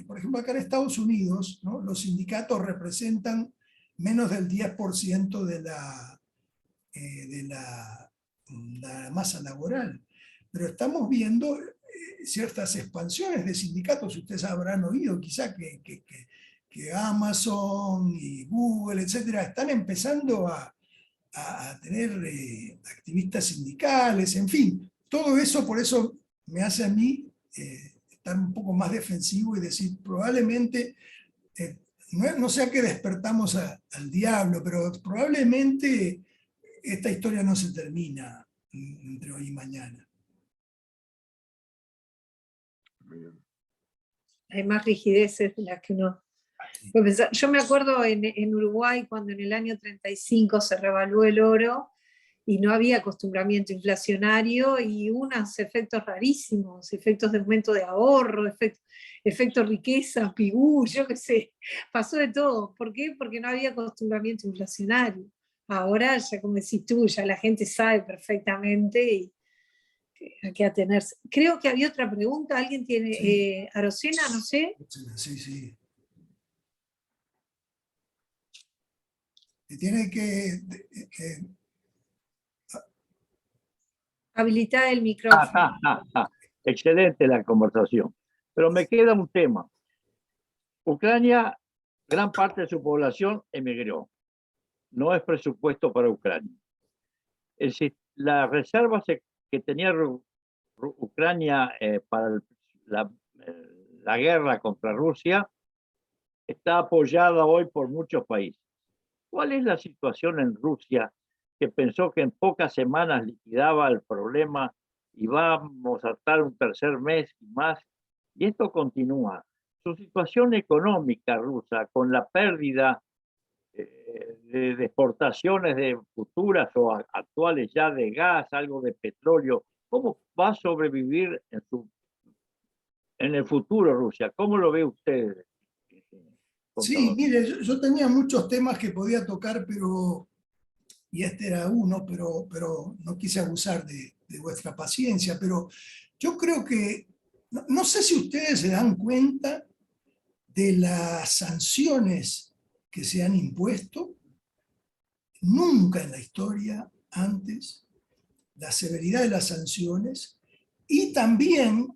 Por ejemplo, acá en Estados Unidos, ¿no? Los sindicatos representan menos del 10% de la masa laboral. Pero estamos viendo ciertas expansiones de sindicatos. Ustedes habrán oído quizá que Amazon y Google, etcétera, están empezando a tener activistas sindicales, en fin. Todo eso, por eso me hace a mí estar un poco más defensivo y decir, probablemente, no sea que despertamos al diablo, pero probablemente esta historia no se termina entre hoy y mañana. Hay más rigideces de las que uno puede pensar. Yo me acuerdo en Uruguay cuando en el año 35 se revaluó el oro y no había acostumbramiento inflacionario y unos efectos rarísimos, efectos de aumento de ahorro, efecto riqueza, pigú, yo qué sé, pasó de todo. ¿Por qué? Porque no había acostumbramiento inflacionario. Ahora, ya como decís tú, ya la gente sabe perfectamente y a qué atenerse. Creo que había otra pregunta, ¿alguien tiene? Sí. Arocena, no sé. Sí. Tiene que habilitar el micrófono. Excelente la conversación. Pero me queda un tema. Ucrania, gran parte de su población emigró. No es presupuesto para Ucrania. Las reservas que tenía Ucrania para la guerra contra Rusia está apoyada hoy por muchos países. ¿Cuál es la situación en Rusia, que pensó que en pocas semanas liquidaba el problema y vamos a estar un tercer mes y más? Y esto continúa. Su situación económica rusa, con la pérdida de exportaciones de futuras o actuales ya de gas, algo de petróleo, ¿cómo va a sobrevivir en el futuro Rusia? ¿Cómo lo ve usted? Sí, mire, yo tenía muchos temas que podía tocar, y este era uno, pero no quise abusar de vuestra paciencia, pero yo creo que, no sé si ustedes se dan cuenta de las sanciones que se han impuesto. Nunca en la historia antes, la severidad de las sanciones, y también,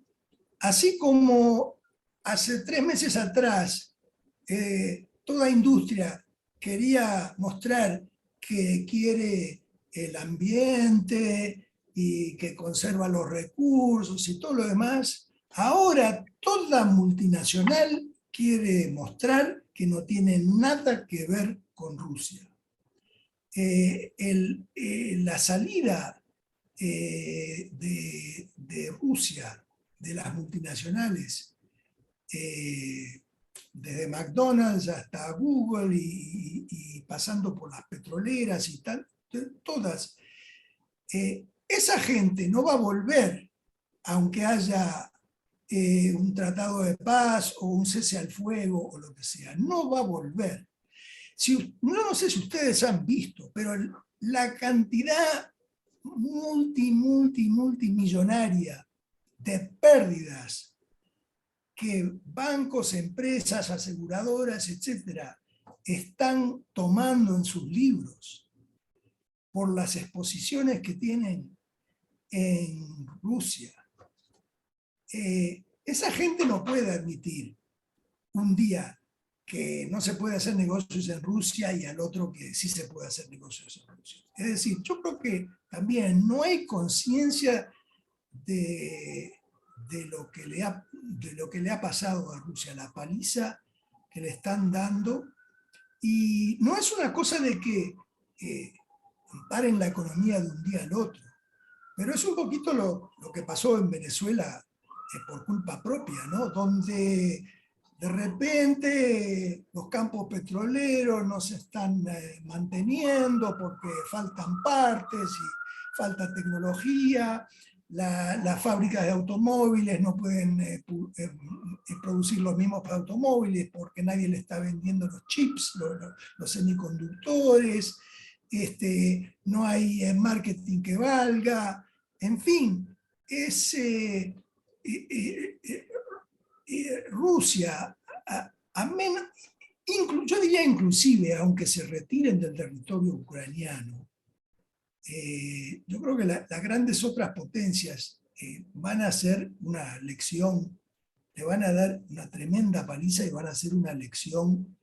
así como hace 3 meses atrás, toda industria quería mostrar que quiere el ambiente y que conserva los recursos y todo lo demás, ahora toda multinacional quiere mostrar que no tiene nada que ver con Rusia. La salida de Rusia, de las multinacionales, desde McDonald's hasta Google y pasando por las petroleras y tal, todas, esa gente no va a volver, aunque haya un tratado de paz o un cese al fuego o lo que sea, no va a volver. No sé si ustedes han visto, pero la cantidad multimillonaria de pérdidas que bancos, empresas, aseguradoras, etcétera, están tomando en sus libros por las exposiciones que tienen en Rusia. Esa gente no puede admitir un día que no se puede hacer negocios en Rusia y al otro que sí se puede hacer negocios en Rusia. Es decir, yo creo que también no hay conciencia de lo que le ha pasado a Rusia, la paliza que le están dando, y no es una cosa de que paren la economía de un día al otro, pero es un poquito lo que pasó en Venezuela por culpa propia, ¿no? Donde de repente los campos petroleros no se están manteniendo porque faltan partes y falta tecnología. Las fábricas de automóviles no pueden producir los mismos automóviles porque nadie le está vendiendo los chips, los semiconductores, no hay marketing que valga, en fin. es Rusia, yo diría inclusive, aunque se retiren del territorio ucraniano, yo creo que las grandes otras potencias van a hacer una lección, le van a dar una tremenda paliza y van a hacer una lección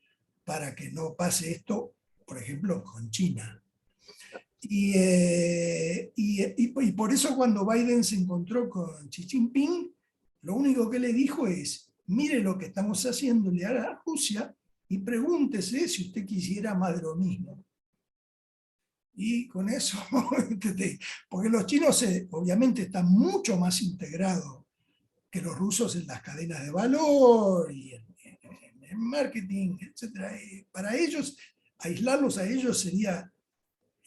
para que no pase esto, por ejemplo, con China. Y por eso cuando Biden se encontró con Xi Jinping, lo único que le dijo es, mire lo que estamos haciéndole a Rusia y pregúntese si usted quisiera más de lo mismo. Y con eso, porque los chinos obviamente están mucho más integrados que los rusos en las cadenas de valor y en marketing, etc. Para ellos, aislarlos a ellos sería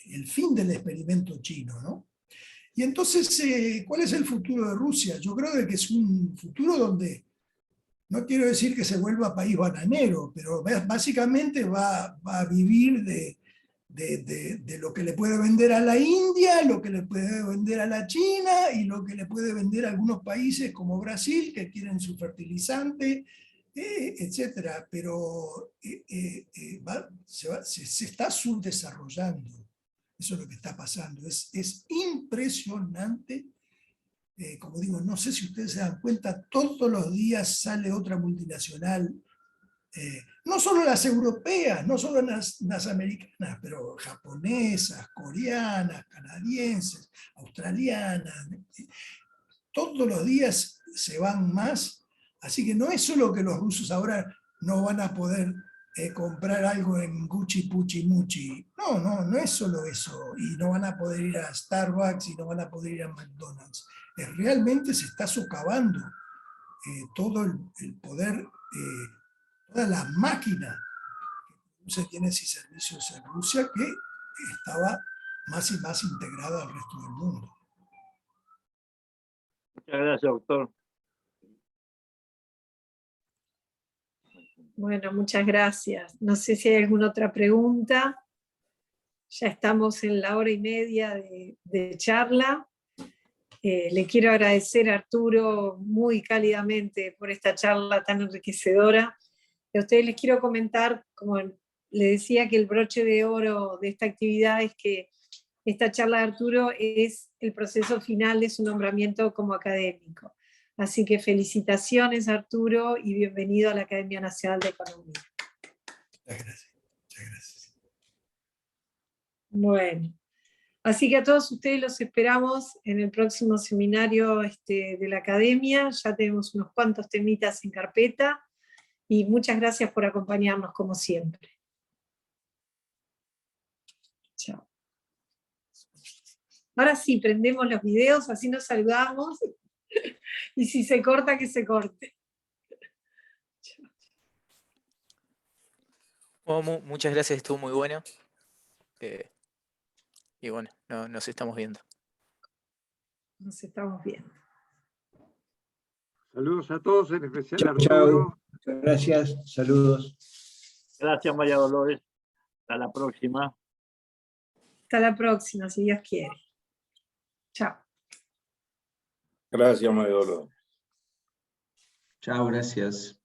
el fin del experimento chino, ¿no? Y entonces, ¿cuál es el futuro de Rusia? Yo creo que es un futuro donde, no quiero decir que se vuelva país bananero, pero básicamente va a vivir de lo que le puede vender a la India, lo que le puede vender a la China y lo que le puede vender a algunos países como Brasil, que quieren su fertilizante, etc. Pero se está subdesarrollando. Eso es lo que está pasando. Es impresionante. Como digo, no sé si ustedes se dan cuenta, todos los días sale otra multinacional. No solo las europeas, no solo las americanas, pero japonesas, coreanas, canadienses, australianas. Todos los días se van más. Así que no es solo que los rusos ahora no van a poder comprar algo en Gucci, Pucci, Mucci. No es solo eso. Y no van a poder ir a Starbucks y no van a poder ir a McDonald's. Realmente se está socavando todo el poder, toda la máquina que produce bienes y servicios en Rusia, que estaba más y más integrada al resto del mundo. Muchas gracias, doctor. Bueno, muchas gracias. No sé si hay alguna otra pregunta. Ya estamos en la hora y media de charla. Le quiero agradecer a Arturo muy cálidamente por esta charla tan enriquecedora. A ustedes les quiero comentar, como le decía, que el broche de oro de esta actividad es que esta charla de Arturo es el proceso final de su nombramiento como académico. Así que felicitaciones, Arturo, y bienvenido a la Academia Nacional de Economía. Muchas gracias. Muchas gracias. Bueno, así que a todos ustedes los esperamos en el próximo seminario de la Academia. Ya tenemos unos cuantos temitas en carpeta, y muchas gracias por acompañarnos como siempre. Chao. Ahora sí, prendemos los videos, así nos saludamos, y si se corta, que se corte. Bueno, muchas gracias, estuvo muy bueno. Y bueno, nos estamos viendo. Nos estamos viendo. Saludos a todos, en especial a Chao, Arturo. chao. Gracias, saludos. Gracias, María Dolores. Hasta la próxima. Hasta la próxima, si Dios quiere. Chao. Gracias, María Dolores. Chao, gracias.